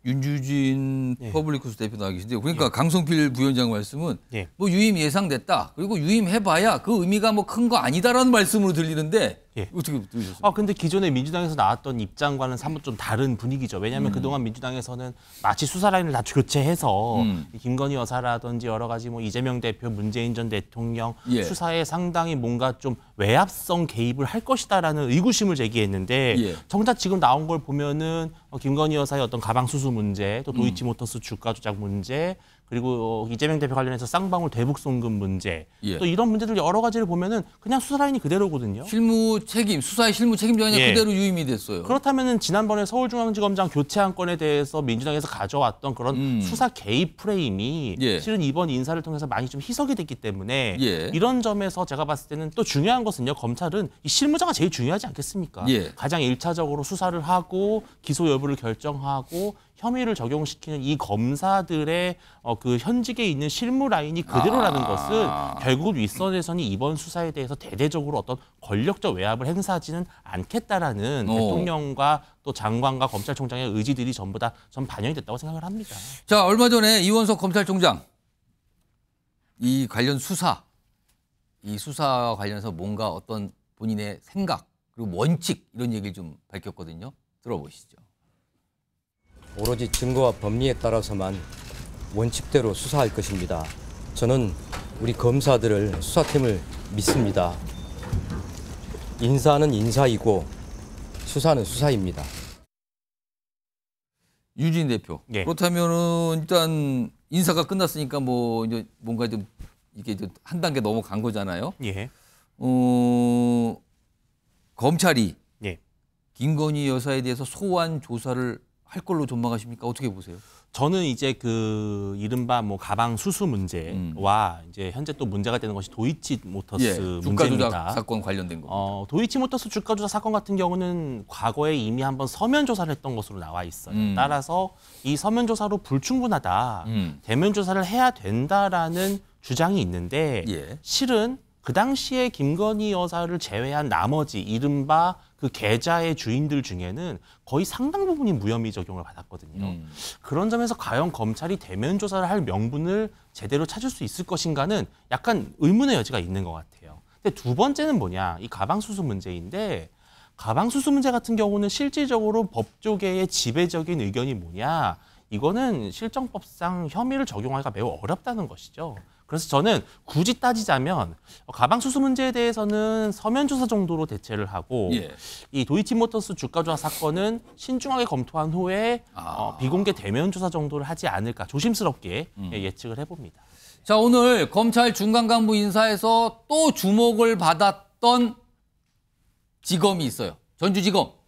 윤주진 퍼블리쿠스 대표 나와 계신데요. 그러니까 강성필 부위원장 말씀은 뭐 유임 예상됐다. 그리고 유임해봐야 그 의미가 뭐 큰 거 아니다라는 말씀으로 들리는데 어떻게 들으셨어요? 근데 기존에 민주당에서 나왔던 입장과는 사뭇 좀 다른 분위기죠. 왜냐하면 그동안 민주당에서는 마치 수사 라인을 다 교체해서 김건희 여사라든지 여러 가지 뭐 이재명 대표, 문재인 전 대통령 수사에 상당히 뭔가 좀 외압성 개입을 할 것이다라는 의구심을 제기했는데 정작 지금 나온 걸 보면은 김건희 여사의 어떤 가방 수수 문제, 또 도이치모터스 주가 조작 문제, 그리고 이재명 대표 관련해서 쌍방울 대북 송금 문제, 또 이런 문제들 여러 가지를 보면은 그냥 수사 라인이 그대로거든요. 실무 책임, 수사의 실무 책임자가 그대로 유임이 됐어요. 그렇다면은 지난번에 서울중앙지검장 교체한 건에 대해서 민주당에서 가져왔던 그런 수사 개입 프레임이 실은 이번 인사를 통해서 많이 좀 희석이 됐기 때문에 이런 점에서 제가 봤을 때는 또 중요한 것은요. 검찰은 이 실무자가 제일 중요하지 않겠습니까? 가장 1차적으로 수사를 하고 기소 여부를 결정하고 혐의를 적용시키는 이 검사들의 그 현직에 있는 실무 라인이 그대로라는 것은 결국 윗선에서는 이번 수사에 대해서 대대적으로 어떤 권력적 외압을 행사하지는 않겠다라는 대통령과 또 장관과 검찰총장의 의지들이 전부 다 전 반영이 됐다고 생각을 합니다. 자, 얼마 전에 이원석 검찰총장 이 관련 수사, 이 수사와 관련해서 뭔가 어떤 본인의 생각 그리고 원칙 이런 얘기를 좀 밝혔거든요. 들어보시죠. 오로지 증거와 법리에 따라서만 원칙대로 수사할 것입니다. 저는 우리 검사들을 수사팀을 믿습니다. 인사는 인사이고 수사는 수사입니다. 유진 대표. 그렇다면은 일단 인사가 끝났으니까 뭐 이제 뭔가 좀 이게 한 단계 넘어간 거잖아요. 검찰이 김건희 여사에 대해서 소환 조사를 할 걸로 전망하십니까? 어떻게 보세요? 저는 이제 그 이른바 뭐 가방 수수 문제와 이제 현재 또 문제가 되는 것이 도이치모터스 문제입니다. 주가 조작 사건 관련된 거. 도이치모터스 주가 조작 사건 같은 경우는 과거에 이미 한번 서면 조사를 했던 것으로 나와 있어요. 따라서 이 서면 조사로 불충분하다, 대면 조사를 해야 된다라는 주장이 있는데 실은 그 당시에 김건희 여사를 제외한 나머지 이른바 그 계좌의 주인들 중에는 거의 상당 부분이 무혐의 적용을 받았거든요. 그런 점에서 과연 검찰이 대면 조사를 할 명분을 제대로 찾을 수 있을 것인가는 약간 의문의 여지가 있는 것 같아요. 근데 두 번째는 뭐냐? 이 가방 수수 문제인데 가방 수수 문제 같은 경우는 실질적으로 법조계의 지배적인 의견이 뭐냐? 이거는 실정법상 혐의를 적용하기가 매우 어렵다는 것이죠. 그래서 저는 굳이 따지자면 가방 수수 문제에 대해서는 서면 조사 정도로 대체를 하고 이 도이치모터스 주가 조작 사건은 신중하게 검토한 후에 비공개 대면 조사 정도를 하지 않을까 조심스럽게 예측을 해봅니다. 자, 오늘 검찰 중간 간부 인사에서 또 주목을 받았던 지검이 있어요. 전주지검.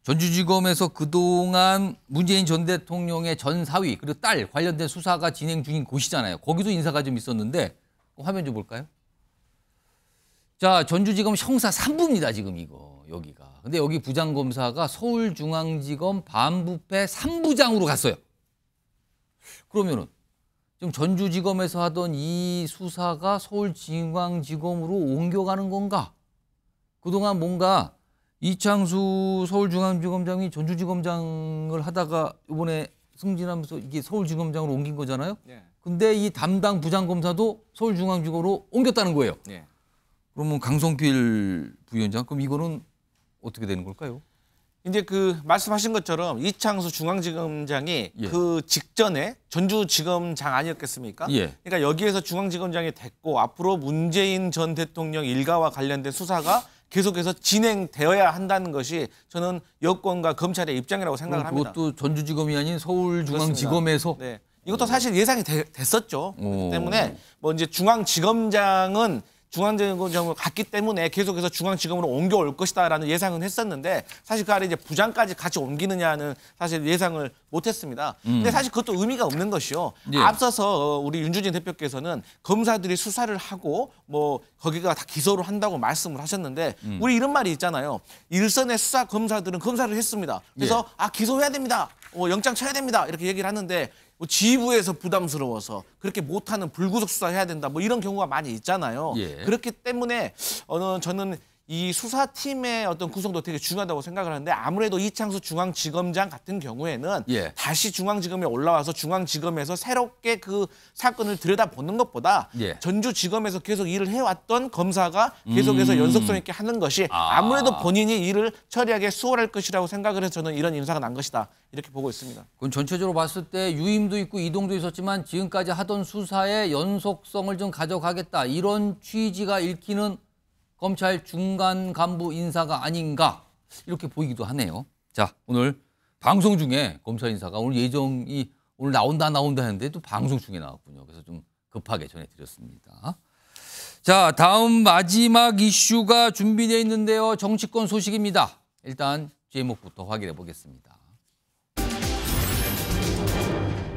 전주지검에서 그동안 문재인 전 대통령의 전 사위 그리고 딸 관련된 수사가 진행 중인 곳이잖아요. 거기도 인사가 좀 있었는데 화면 좀 볼까요? 자, 전주지검 형사 3부입니다. 지금 이거 여기가. 근데 여기 부장검사가 서울중앙지검 반부패 3부장으로 갔어요. 그러면은 지금 전주지검에서 하던 이 수사가 서울중앙지검으로 옮겨가는 건가? 그동안 뭔가 이창수 서울중앙지검장이 전주지검장을 하다가 이번에 승진하면서 이게 서울지검장으로 옮긴 거잖아요. 근데 이 담당 부장검사도 서울중앙지검으로 옮겼다는 거예요. 그러면 강성필 부위원장, 그럼 이거는 어떻게 되는 걸까요? 이제 그 말씀하신 것처럼 이창수 중앙지검장이 그 직전에 전주지검장 아니었겠습니까? 그러니까 여기에서 중앙지검장이 됐고 앞으로 문재인 전 대통령 일가와 관련된 수사가 계속해서 진행되어야 한다는 것이 저는 여권과 검찰의 입장이라고 생각을 합니다. 그것도 전주지검이 아닌 서울중앙지검에서? 네. 이것도 사실 예상이 됐었죠. 그렇기 때문에 뭐 이제 중앙지검장은 중앙지검을 갔기 때문에 계속해서 중앙지검으로 옮겨올 것이다라는 예상은 했었는데 사실 그 안에 이제 부장까지 같이 옮기느냐는 사실 예상을 못했습니다. 근데 사실 그것도 의미가 없는 것이요. 예. 앞서서 우리 윤주진 대표께서는 검사들이 수사를 하고 뭐 거기가 다 기소를 한다고 말씀을 하셨는데 우리 이런 말이 있잖아요. 일선의 수사 검사들은 검사를 했습니다. 그래서 기소해야 됩니다. 영장 쳐야 됩니다. 이렇게 얘기를 하는데 지휘부에서 부담스러워서 그렇게 못하는 불구속 수사해야 된다. 뭐 이런 경우가 많이 있잖아요. 그렇기 때문에 저는 이 수사팀의 어떤 구성도 되게 중요하다고 생각을 하는데 아무래도 이창수 중앙지검장 같은 경우에는 다시 중앙지검에 올라와서 중앙지검에서 새롭게 그 사건을 들여다보는 것보다 전주지검에서 계속 일을 해왔던 검사가 계속해서 연속성 있게 하는 것이 아무래도 본인이 일을 처리하기 수월할 것이라고 생각을 해서 저는 이런 인사가 난 것이다. 이렇게 보고 있습니다. 그건 전체적으로 봤을 때 유임도 있고 이동도 있었지만 지금까지 하던 수사의 연속성을 좀 가져가겠다. 이런 취지가 읽히는 검찰 중간 간부 인사가 아닌가 이렇게 보이기도 하네요. 자, 오늘 방송 중에 검찰 인사가 오늘 예정이 오늘 나온다 했는데 또 방송 중에 나왔군요. 그래서 좀 급하게 전해드렸습니다. 자, 다음 마지막 이슈가 준비되어 있는데요. 정치권 소식입니다. 일단 제목부터 확인해 보겠습니다.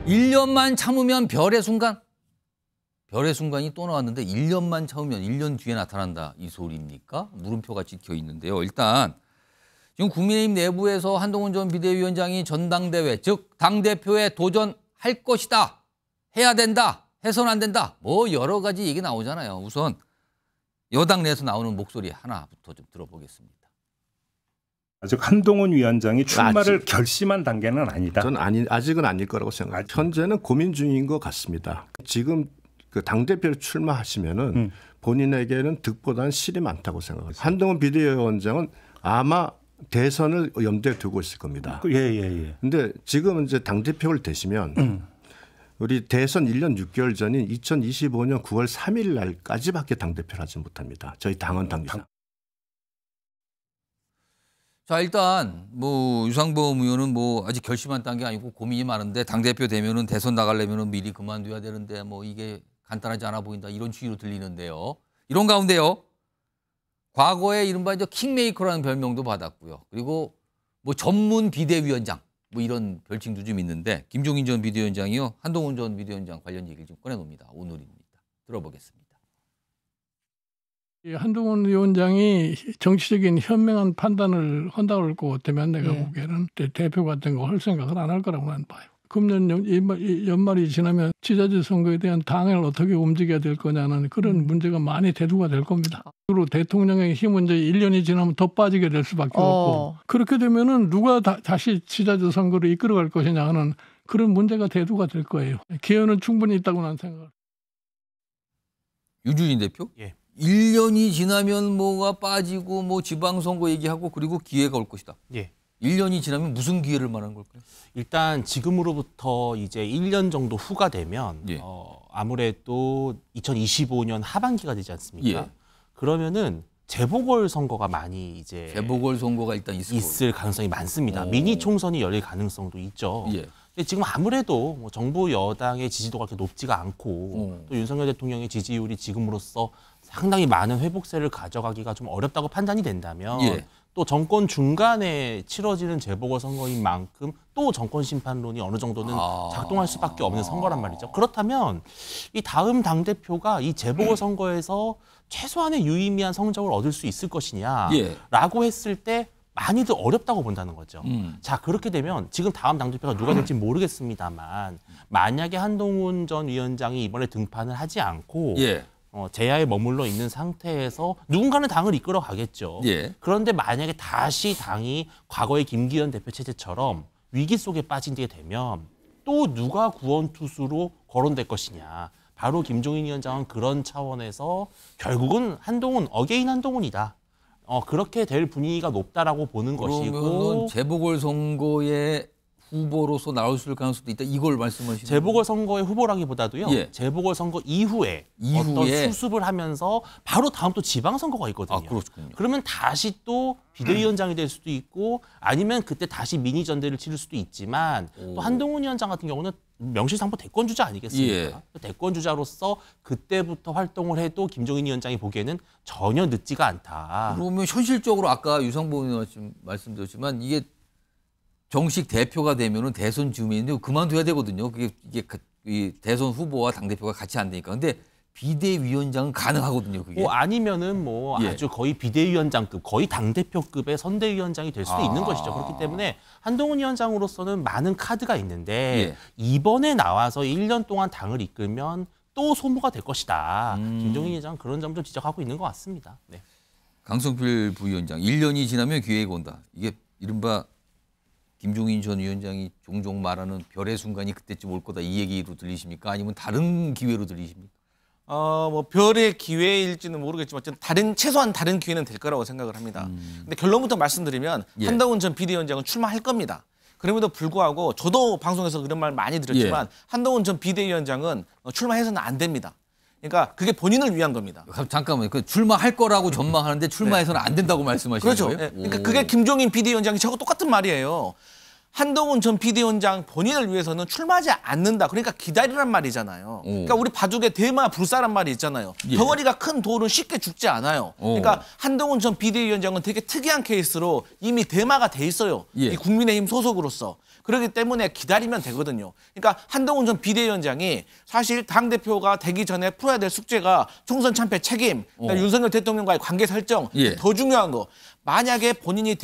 1년만 참으면 별의 순간? 별의 순간이 또 나왔는데 1년만 참으면 1년 뒤에 나타난다. 이 소리입니까? 물음표가 찍혀 있는데요. 일단 지금 국민의힘 내부에서 한동훈 전 비대위원장이 전당대회, 즉 당대표에 도전할 것이다. 해야 된다. 해서는 안 된다. 뭐 여러 가지 얘기 나오잖아요. 우선 여당 내에서 나오는 목소리 하나부터 좀 들어보겠습니다. 아직 한동훈 위원장이 출마를 결심한 단계는 아니다. 저는 아직은 아닐 거라고 생각합니다. 현재는 고민 중인 것 같습니다. 지금 그 당대표로 출마하시면은 본인에게는 득보다는 실이 많다고 생각합니다. 한동훈 비대위원장은 아마 대선을 염두에 두고 있을 겁니다. 근데 지금 이제 당대표를 되시면 우리 대선 1년 6개월 전인 2025년 9월 3일 날까지밖에 당대표를 하지 못합니다. 저희 당원 당규상. 자, 일단 뭐 유상범 의원은 뭐 아직 결심한 단계 아니고 고민이 많은데 당대표 되면은 대선 나가려면은 미리 그만둬야 되는데 뭐 이게 간단하지 않아 보인다. 이런 취지로 들리는데요. 이런 가운데요. 과거에 이른바 이제 킹메이커라는 별명도 받았고요. 그리고 뭐 전문 비대위원장 뭐 이런 별칭도 좀 있는데 김종인 전 비대위원장이요. 한동훈 전 비대위원장 관련 얘기를 좀 꺼내놉니다. 오늘입니다. 들어보겠습니다. 한동훈 위원장이 정치적인 현명한 판단을 한다고 할 것 같으면 내가 보기에는 대표 같은 거 할 생각을 안 할 거라고 나는 봐요. 금년 연말이 지나면 지자체 선거에 대한 당을 어떻게 움직여야 될 거냐는 그런 문제가 많이 대두가 될 겁니다. 그리고 대통령의 힘은 이제 1년이 지나면 더 빠지게 될 수밖에 없고 그렇게 되면은 누가 다시 지자체 선거를 이끌어갈 것이냐 하는 그런 문제가 대두가 될 거예요. 기회는 충분히 있다고 나는 생각을. 유주진 대표? 1년이 지나면 뭐가 빠지고 뭐 지방선거 얘기하고 그리고 기회가 올 것이다. 1년이 지나면 무슨 기회를 말하는 걸까요? 일단 지금으로부터 이제 1년 정도 후가 되면 아무래도 2025년 하반기가 되지 않습니까? 그러면은 재보궐 선거가 많이 이제 재보궐 선거가 일단 있을 가능성이 많습니다. 미니 총선이 열릴 가능성도 있죠. 근데 지금 아무래도 뭐 정부 여당의 지지도가 그렇게 높지가 않고 또 윤석열 대통령의 지지율이 지금으로서 상당히 많은 회복세를 가져가기가 좀 어렵다고 판단이 된다면 또 정권 중간에 치러지는 재보궐선거인 만큼 또 정권 심판론이 어느 정도는 작동할 수밖에 없는 선거란 말이죠. 그렇다면 이 다음 당대표가 이 재보궐선거에서 최소한의 유의미한 성적을 얻을 수 있을 것이냐라고 했을 때 많이들 어렵다고 본다는 거죠. 자, 그렇게 되면 지금 다음 당대표가 누가 될지 모르겠습니다만 만약에 한동훈 전 위원장이 이번에 등판을 하지 않고 제야에 머물러 있는 상태에서 누군가는 당을 이끌어 가겠죠. 그런데 만약에 다시 당이 과거의 김기현 대표 체제처럼 위기 속에 빠지게 되면 또 누가 구원투수로 거론될 것이냐. 바로 김종인 위원장은 그런 차원에서 결국은 한동훈, 어게인 한동훈이다. 그렇게 될 분위기가 높다라고 보는 것이고. 재보궐선거의 후보로서 나올 수 있을 가능성도 있다. 이걸 말씀하시는 재보궐선거의 후보라기보다도요. 예. 재보궐선거 이후에 어떤 수습을 하면서 바로 다음 또 지방선거가 있거든요. 아, 그렇군요. 그러면 다시 또 비대위원장이 될 수도 있고 아니면 그때 다시 미니 전대를 치를 수도 있지만 또 한동훈 위원장 같은 경우는 명실상부 대권주자 아니겠습니까? 예. 대권주자로서 그때부터 활동을 해도 김종인 위원장이 보기에는 전혀 늦지가 않다. 그러면 현실적으로 아까 유상범 의원 말씀드렸지만 이게 정식 대표가 되면은 대선 즈음인데 그만둬야 되거든요. 이게 이 대선 후보와 당 대표가 같이 안 되니까. 근데 비대위원장은 가능하거든요. 그게. 아니면은 뭐 예. 아주 거의 비대위원장급, 거의 당 대표급의 선대위원장이 될 수도 있는 것이죠. 그렇기 때문에 한동훈 위원장으로서는 많은 카드가 있는데 이번에 나와서 1년 동안 당을 이끌면 또 소모가 될 것이다. 김종인 위원장은 그런 점도 지적하고 있는 것 같습니다. 네. 강성필 부위원장 1년이 지나면 기회가 온다. 이게 이른바 김종인 전 위원장이 종종 말하는 별의 순간이 그때쯤 올 거다 이 얘기로 들리십니까? 아니면 다른 기회로 들리십니까? 뭐 별의 기회일지는 모르겠지만 최소한 다른 기회는 될 거라고 생각을 합니다. 근데 결론부터 말씀드리면 한동훈 전 비대위원장은 출마할 겁니다. 그럼에도 불구하고 저도 방송에서 그런 말 많이 드렸지만 한동훈 전 비대위원장은 출마해서는 안 됩니다. 그러니까 그게 본인을 위한 겁니다. 잠깐만요. 출마할 거라고 전망하는데 출마해서는 안 된다고 말씀하시는 그렇죠. 거예요? 그러니까 그게 김종인 비대위원장이 저하고 똑같은 말이에요. 한동훈 전 비대위원장 본인을 위해서는 출마하지 않는다. 그러니까 기다리란 말이잖아요. 그러니까 우리 바둑에 대마 불사란 말이 있잖아요. 덩어리가 큰 돌은 쉽게 죽지 않아요. 그러니까 한동훈 전 비대위원장은 되게 특이한 케이스로 이미 대마가 돼 있어요. 이 국민의힘 소속으로서. 그렇기 때문에 기다리면 되거든요. 그러니까 한동훈 전 비대위원장이 사실 당대표가 되기 전에 풀어야 될 숙제가 총선 참패 책임, 윤석열 대통령과의 관계 설정, 더 중요한 거. 만약에 본인이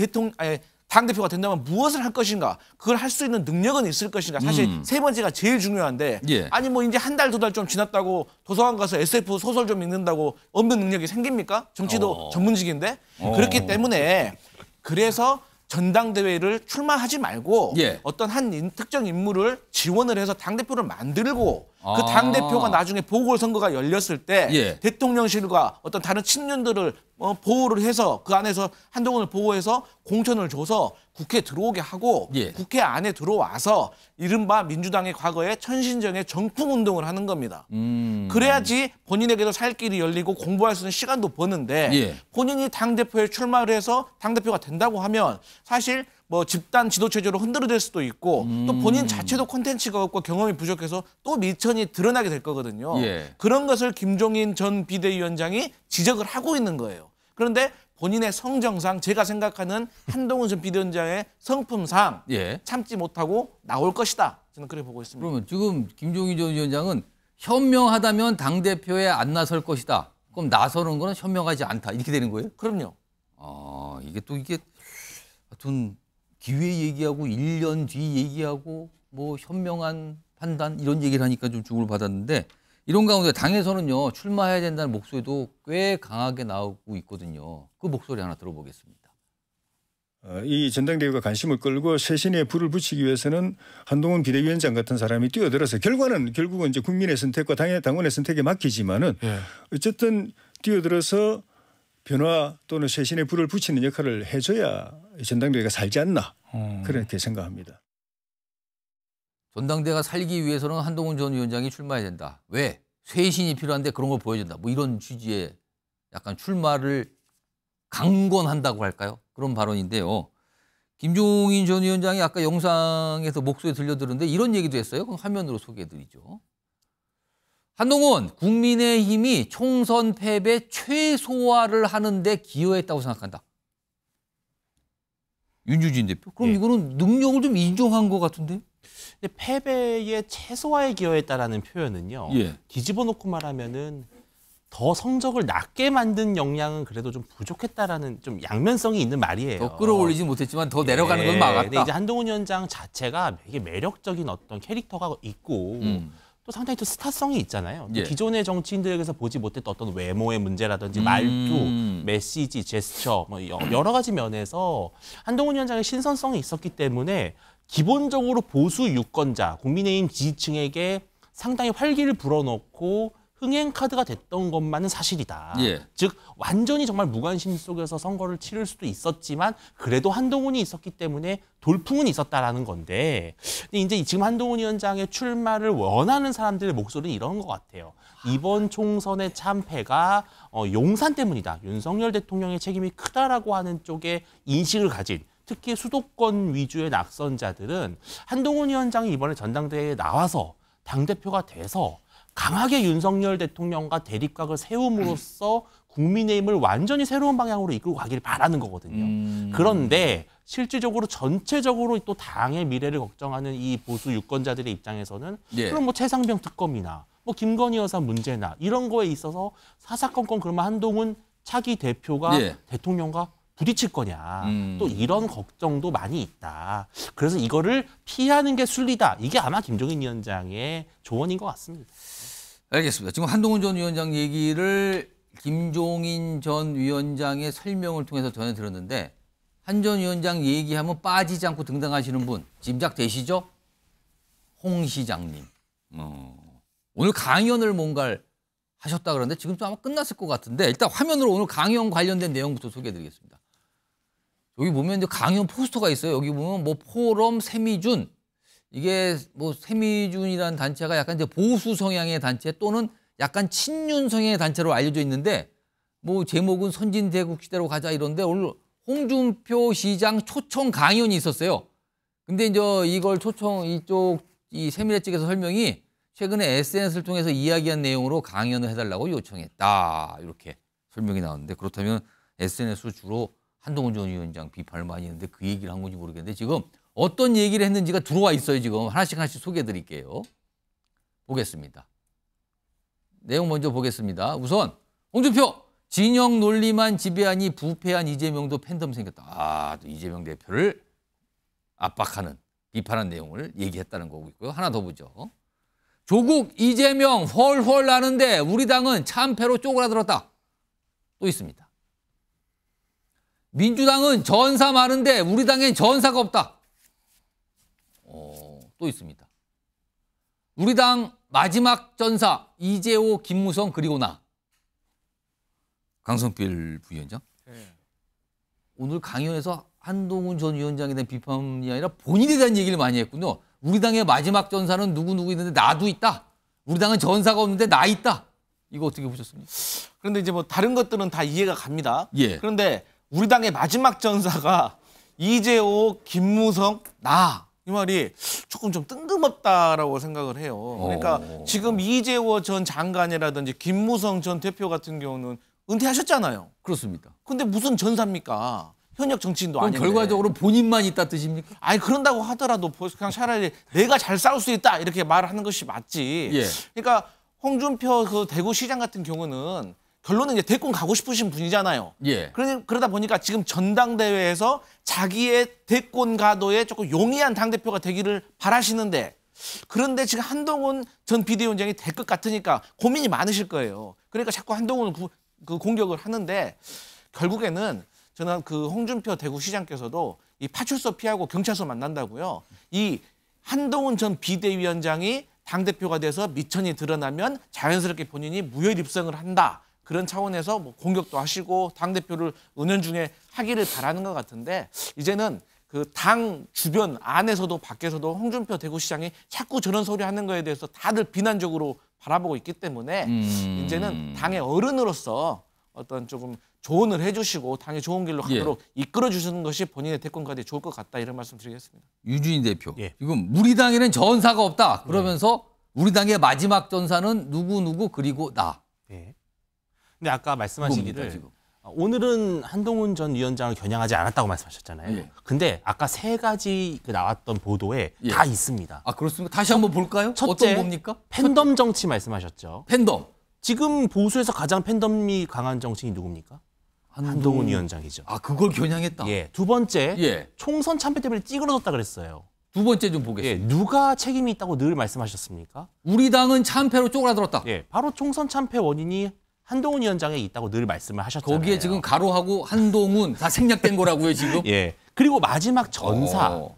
당대표가 된다면 무엇을 할 것인가, 그걸 할 수 있는 능력은 있을 것인가. 사실 세 번째가 제일 중요한데 아니 뭐 이제 한 달, 두 달 좀 지났다고 도서관 가서 SF 소설 좀 읽는다고 없는 능력이 생깁니까? 정치도 전문직인데. 그렇기 때문에 그래서 전당대회를 출마하지 말고 어떤 한 특정 인물을 지원을 해서 당대표를 만들고 그 당대표가 나중에 보궐선거가 열렸을 때 대통령실과 어떤 다른 친윤들을 보호를 해서 그 안에서 한동훈을 보호해서 공천을 줘서 국회에 들어오게 하고 국회 안에 들어와서 이른바 민주당의 과거에 천신정의 정풍운동을 하는 겁니다. 그래야지 본인에게도 살 길이 열리고 공부할 수 있는 시간도 버는데 본인이 당대표에 출마를 해서 당대표가 된다고 하면 사실 뭐 집단 지도체제로 흔들어질 수도 있고 또 본인 자체도 콘텐츠가 없고 경험이 부족해서 또 미천이 드러나게 될 거거든요. 그런 것을 김종인 전 비대위원장이 지적을 하고 있는 거예요. 그런데 본인의 성정상 제가 생각하는 한동훈 전 비대위원장의 성품상 참지 못하고 나올 것이다. 저는 그렇게 보고 있습니다. 그러면 지금 김종인 전 위원장은 현명하다면 당대표에 안 나설 것이다. 그럼 나서는 거는 현명하지 않다. 이렇게 되는 거예요? 그럼요. 이게 하여튼 기회 얘기하고 1년 뒤 얘기하고 뭐 현명한 판단 이런 얘기를 하니까 좀 주목을 받았는데 이런 가운데 당에서는요 출마해야 된다는 목소리도 꽤 강하게 나오고 있거든요. 그 목소리 하나 들어보겠습니다. 이 전당대회가 관심을 끌고 쇄신에 불을 붙이기 위해서는 한동훈 비대위원장 같은 사람이 뛰어들어서 결국은 이제 국민의 선택과 당원의 선택에 맡기지만은 어쨌든 뛰어들어서 변화 또는 쇄신에 불을 붙이는 역할을 해줘야 전당대회가 살지 않나 그렇게 생각합니다. 전당대회가 살기 위해서는 한동훈 전 위원장이 출마해야 된다. 왜? 쇄신이 필요한데 그런 걸 보여준다. 뭐 이런 취지의 약간 출마를 강권한다고 할까요? 그런 발언인데요. 김종인 전 위원장이 아까 영상에서 목소리 들려드렸는데 이런 얘기도 했어요. 그럼 화면으로 소개해드리죠. 한동훈, 국민의힘이 총선 패배 최소화를 하는데 기여했다고 생각한다. 윤주진 대표. 그럼 이거는 능력을 좀 인정한 것 같은데? 근데 패배의 최소화에 기여했다라는 표현은요. 뒤집어 놓고 말하면은 더 성적을 낮게 만든 역량은 그래도 좀 부족했다라는 좀 양면성이 있는 말이에요. 더 끌어올리지 못했지만 더 내려가는 건 막았다. 근데 이제 한동훈 위원장 자체가 되게 매력적인 어떤 캐릭터가 있고 또 상당히 또 스타성이 있잖아요. 기존의 정치인들에게서 보지 못했던 어떤 외모의 문제라든지 말투, 메시지, 제스처 뭐 여러 가지 면에서 한동훈 위원장의 신선성이 있었기 때문에 기본적으로 보수 유권자, 국민의힘 지지층에게 상당히 활기를 불어넣고 흥행 카드가 됐던 것만은 사실이다. 예. 즉 완전히 정말 무관심 속에서 선거를 치를 수도 있었지만 그래도 한동훈이 있었기 때문에 돌풍은 있었다라는 건데, 근데 이제 지금 한동훈 위원장의 출마를 원하는 사람들의 목소리는 이런 것 같아요. 이번 총선의 참패가 용산 때문이다. 윤석열 대통령의 책임이 크다라고 하는 쪽에 인식을 가진, 특히 수도권 위주의 낙선자들은 한동훈 위원장이 이번에 전당대회에 나와서 당대표가 돼서 강하게 윤석열 대통령과 대립각을 세움으로써 국민의힘을 완전히 새로운 방향으로 이끌고 가기를 바라는 거거든요. 그런데 실질적으로 전체적으로 또 당의 미래를 걱정하는 이 보수 유권자들의 입장에서는 예. 그럼 뭐 최상병 특검이나 뭐 김건희 여사 문제나 이런 거에 있어서 사사건건 그러면 한동훈 차기 대표가 예. 대통령과 부딪힐 거냐. 또 이런 걱정도 많이 있다. 그래서 이거를 피하는 게 순리다. 이게 아마 김종인 위원장의 조언인 것 같습니다. 알겠습니다. 지금 한동훈 전 위원장 얘기를 김종인 전 위원장의 설명을 통해서 전해 들었는데, 한 전 위원장 얘기하면 빠지지 않고 등장하시는 분 짐작되시죠? 홍 시장님. 오늘 강연을 뭔가를 하셨다 그러는데 지금 좀 아마 끝났을 것 같은데, 일단 화면으로 오늘 강연 관련된 내용부터 소개해드리겠습니다. 여기 보면 이제 강연 포스터가 있어요. 여기 보면 뭐 포럼 세미준, 이게 뭐 세미준이라는 단체가 약간 이제 보수 성향의 단체 또는 약간 친윤 성향의 단체로 알려져 있는데, 뭐 제목은 선진대국 시대로 가자 이런데 오늘 홍준표 시장 초청 강연이 있었어요. 근데 이제 이걸 초청 이쪽 이 세미래 측에서 설명이 최근에 SNS를 통해서 이야기한 내용으로 강연을 해달라고 요청했다. 이렇게 설명이 나왔는데, 그렇다면 SNS로 주로 한동훈 전 위원장 비판을 많이 했는데 그 얘기를 한 건지 모르겠는데 지금 어떤 얘기를 했는지가 들어와 있어요. 지금 하나씩 소개해 드릴게요. 보겠습니다. 내용 먼저 보겠습니다. 우선 홍준표 진영 논리만 지배하니 부패한 이재명도 팬덤 생겼다. 또 이재명 대표를 압박하는 비판한 내용을 얘기했다는 거고 있고요. 하나 더 보죠. 조국 이재명 헐헐 나는데 우리 당은 참패로 쪼그라들었다. 또 있습니다. 민주당은 전사 많은데 우리 당엔 전사가 없다. 또 있습니다. 우리 당 마지막 전사 이재호, 김무성 그리고 나. 강성필 부위원장. 네. 오늘 강연에서 한동훈 전 위원장에 대한 비판이 아니라 본인에 대한 얘기를 많이 했군요. 우리 당의 마지막 전사는 누구 있는데 나도 있다. 우리 당은 전사가 없는데 나 있다. 이거 어떻게 보셨습니까? 그런데 이제 뭐 다른 것들은 다 이해가 갑니다. 예. 그런데 우리 당의 마지막 전사가 이재호, 김무성, 나. 이 말이 조금 좀 뜬금없다라고 생각을 해요. 그러니까 지금 이재호 전 장관이라든지 김무성 전 대표 같은 경우는 은퇴하셨잖아요. 그렇습니다. 근데 무슨 전사입니까? 현역 정치인도 아닌데. 결과적으로 본인만 있다 뜻입니까? 아니 그런다고 하더라도 그냥 차라리 내가 잘 싸울 수 있다 이렇게 말을 하는 것이 맞지. 예. 그러니까 홍준표 그 대구시장 같은 경우는 결론은 이제 대권 가고 싶으신 분이잖아요. 예. 그러다 보니까 지금 전당대회에서 자기의 대권 가도에 조금 용이한 당대표가 되기를 바라시는데, 그런데 지금 한동훈 전 비대위원장이 될 것 같으니까 고민이 많으실 거예요. 그러니까 자꾸 한동훈을 그 공격을 하는데, 결국에는 저는 그 홍준표 대구시장께서도 이 파출소 피하고 경찰서 만난다고요. 이 한동훈 전 비대위원장이 당대표가 돼서 미천이 드러나면 자연스럽게 본인이 무혈 입성을 한다. 그런 차원에서 뭐 공격도 하시고 당대표를 은연중에 하기를 바라는 것 같은데, 이제는 그 당 주변 안에서도 밖에서도 홍준표 대구시장이 자꾸 저런 소리 하는 거에 대해서 다들 비난적으로 바라보고 있기 때문에 이제는 당의 어른으로서 어떤 조금 조언을 해주시고 당의 좋은 길로 가도록 이끌어주시는 것이 본인의 대권과에 좋을 것 같다, 이런 말씀 드리겠습니다. 유주인 대표. 지금 우리 당에는 전사가 없다. 그러면서 우리 당의 마지막 전사는 누구 그리고 나. 근데 아까 말씀하시기를 오늘은 한동훈 전 위원장을 겨냥하지 않았다고 말씀하셨잖아요. 근데 아까 세 가지 나왔던 보도에 다 있습니다. 아, 그렇습니까? 다시 한번 볼까요? 첫째, 어떤 겁니까? 팬덤 정치 말씀하셨죠. 팬덤. 지금 보수에서 가장 팬덤이 강한 정치인이 누굽니까? 한동훈 위원장이죠. 아, 그걸 겨냥했다. 두 번째, 총선 참패 때문에 찌그러졌다 그랬어요. 두 번째 좀 보겠습니다. 누가 책임이 있다고 늘 말씀하셨습니까? 우리 당은 참패로 쪼그라들었다. 바로 총선 참패 원인이 한동훈 위원장에 있다고 늘 말씀을 하셨잖아요. 거기에 지금 가로하고 한동훈 다 생략된 거라고요, 지금? 그리고 마지막 전사.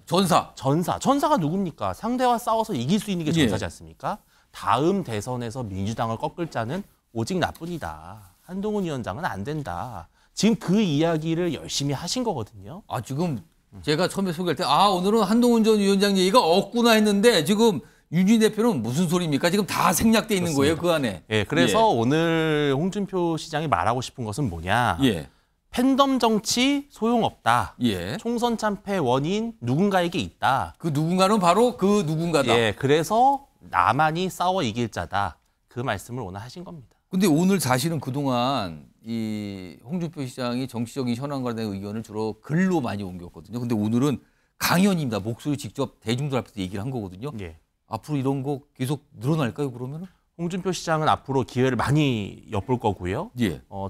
전사가 누굽니까? 상대와 싸워서 이길 수 있는 게 전사지 않습니까? 다음 대선에서 민주당을 꺾을 자는 오직 나뿐이다. 한동훈 위원장은 안 된다. 지금 그 이야기를 열심히 하신 거거든요. 아, 지금 제가 처음에 소개할 때 오늘은 한동훈 전 위원장 얘기가 없구나 했는데 지금 윤준희 대표는 무슨 소리입니까? 지금 다 생략돼 있는 거예요, 그 안에. 예, 그래서 오늘 홍준표 시장이 말하고 싶은 것은 뭐냐? 팬덤 정치 소용없다. 총선 참패 원인 누군가에게 있다. 그 누군가는 바로 그 누군가다. 예, 그래서 나만이 싸워 이길 자다. 그 말씀을 오늘 하신 겁니다. 근데 오늘 사실은 그동안 이 홍준표 시장이 정치적인 현안과 관련된 의견을 주로 글로 많이 옮겼거든요. 근데 오늘은 강연입니다. 목소리 직접 대중들 앞에서 얘기를 한 거거든요. 앞으로 이런 거 계속 늘어날까요, 그러면은? 홍준표 시장은 앞으로 기회를 많이 엿볼 거고요.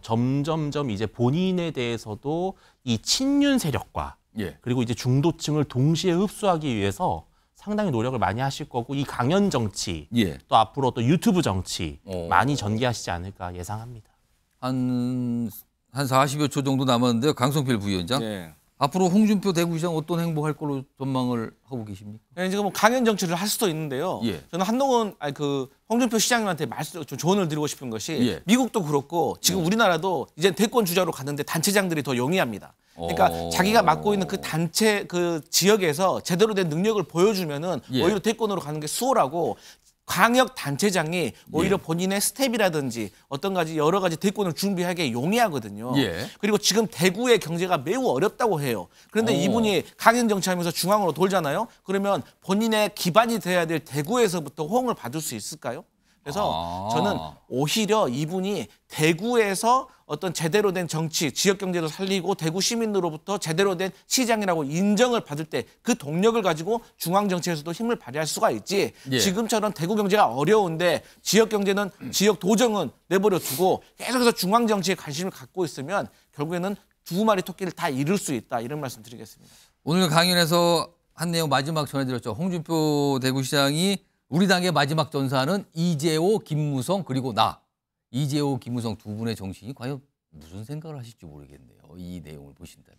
점점점 이제 본인에 대해서도 이 친윤 세력과 그리고 이제 중도층을 동시에 흡수하기 위해서 상당히 노력을 많이 하실 거고 이 강연 정치 또 앞으로 또 유튜브 정치 많이 전개하시지 않을까 예상합니다. 한 40여 초 정도 남았는데요. 강성필 부위원장. 앞으로 홍준표 대구시장 어떤 행보할 걸로 전망을 하고 계십니까? 지금 뭐 강연 정치를 할 수도 있는데요. 저는 한동훈 홍준표 시장님한테 좀 조언을 드리고 싶은 것이 미국도 그렇고 지금 우리나라도 이제 대권 주자로 갔는데 단체장들이 더 용이합니다. 그러니까 자기가 맡고 있는 그 단체 그 지역에서 제대로 된 능력을 보여주면은 오히려 대권으로 가는 게 수월하고 광역 단체장이 오히려 본인의 스텝이라든지 어떤 가지 여러 가지 대권을 준비하기에 용이하거든요. 그리고 지금 대구의 경제가 매우 어렵다고 해요. 그런데 이분이 강연 정치하면서 중앙으로 돌잖아요. 그러면 본인의 기반이 돼야 될 대구에서부터 호응을 받을 수 있을까요? 그래서 저는 오히려 이분이 대구에서 어떤 제대로 된 정치, 지역 경제도 살리고 대구 시민으로부터 제대로 된 시장이라고 인정을 받을 때 그 동력을 가지고 중앙 정치에서도 힘을 발휘할 수가 있지. 지금처럼 대구 경제가 어려운데 지역 경제는 지역 도정은 내버려 두고 계속해서 중앙 정치에 관심을 갖고 있으면 결국에는 두 마리 토끼를 다 잃을 수 있다. 이런 말씀 드리겠습니다. 오늘 강연에서 한 내용 마지막 전해드렸죠. 홍준표 대구시장이 우리 당의 마지막 전사는 이재호, 김무성 그리고 나. 이재호, 김무성 두 분의 정신이 과연 무슨 생각을 하실지 모르겠네요. 이 내용을 보신다면.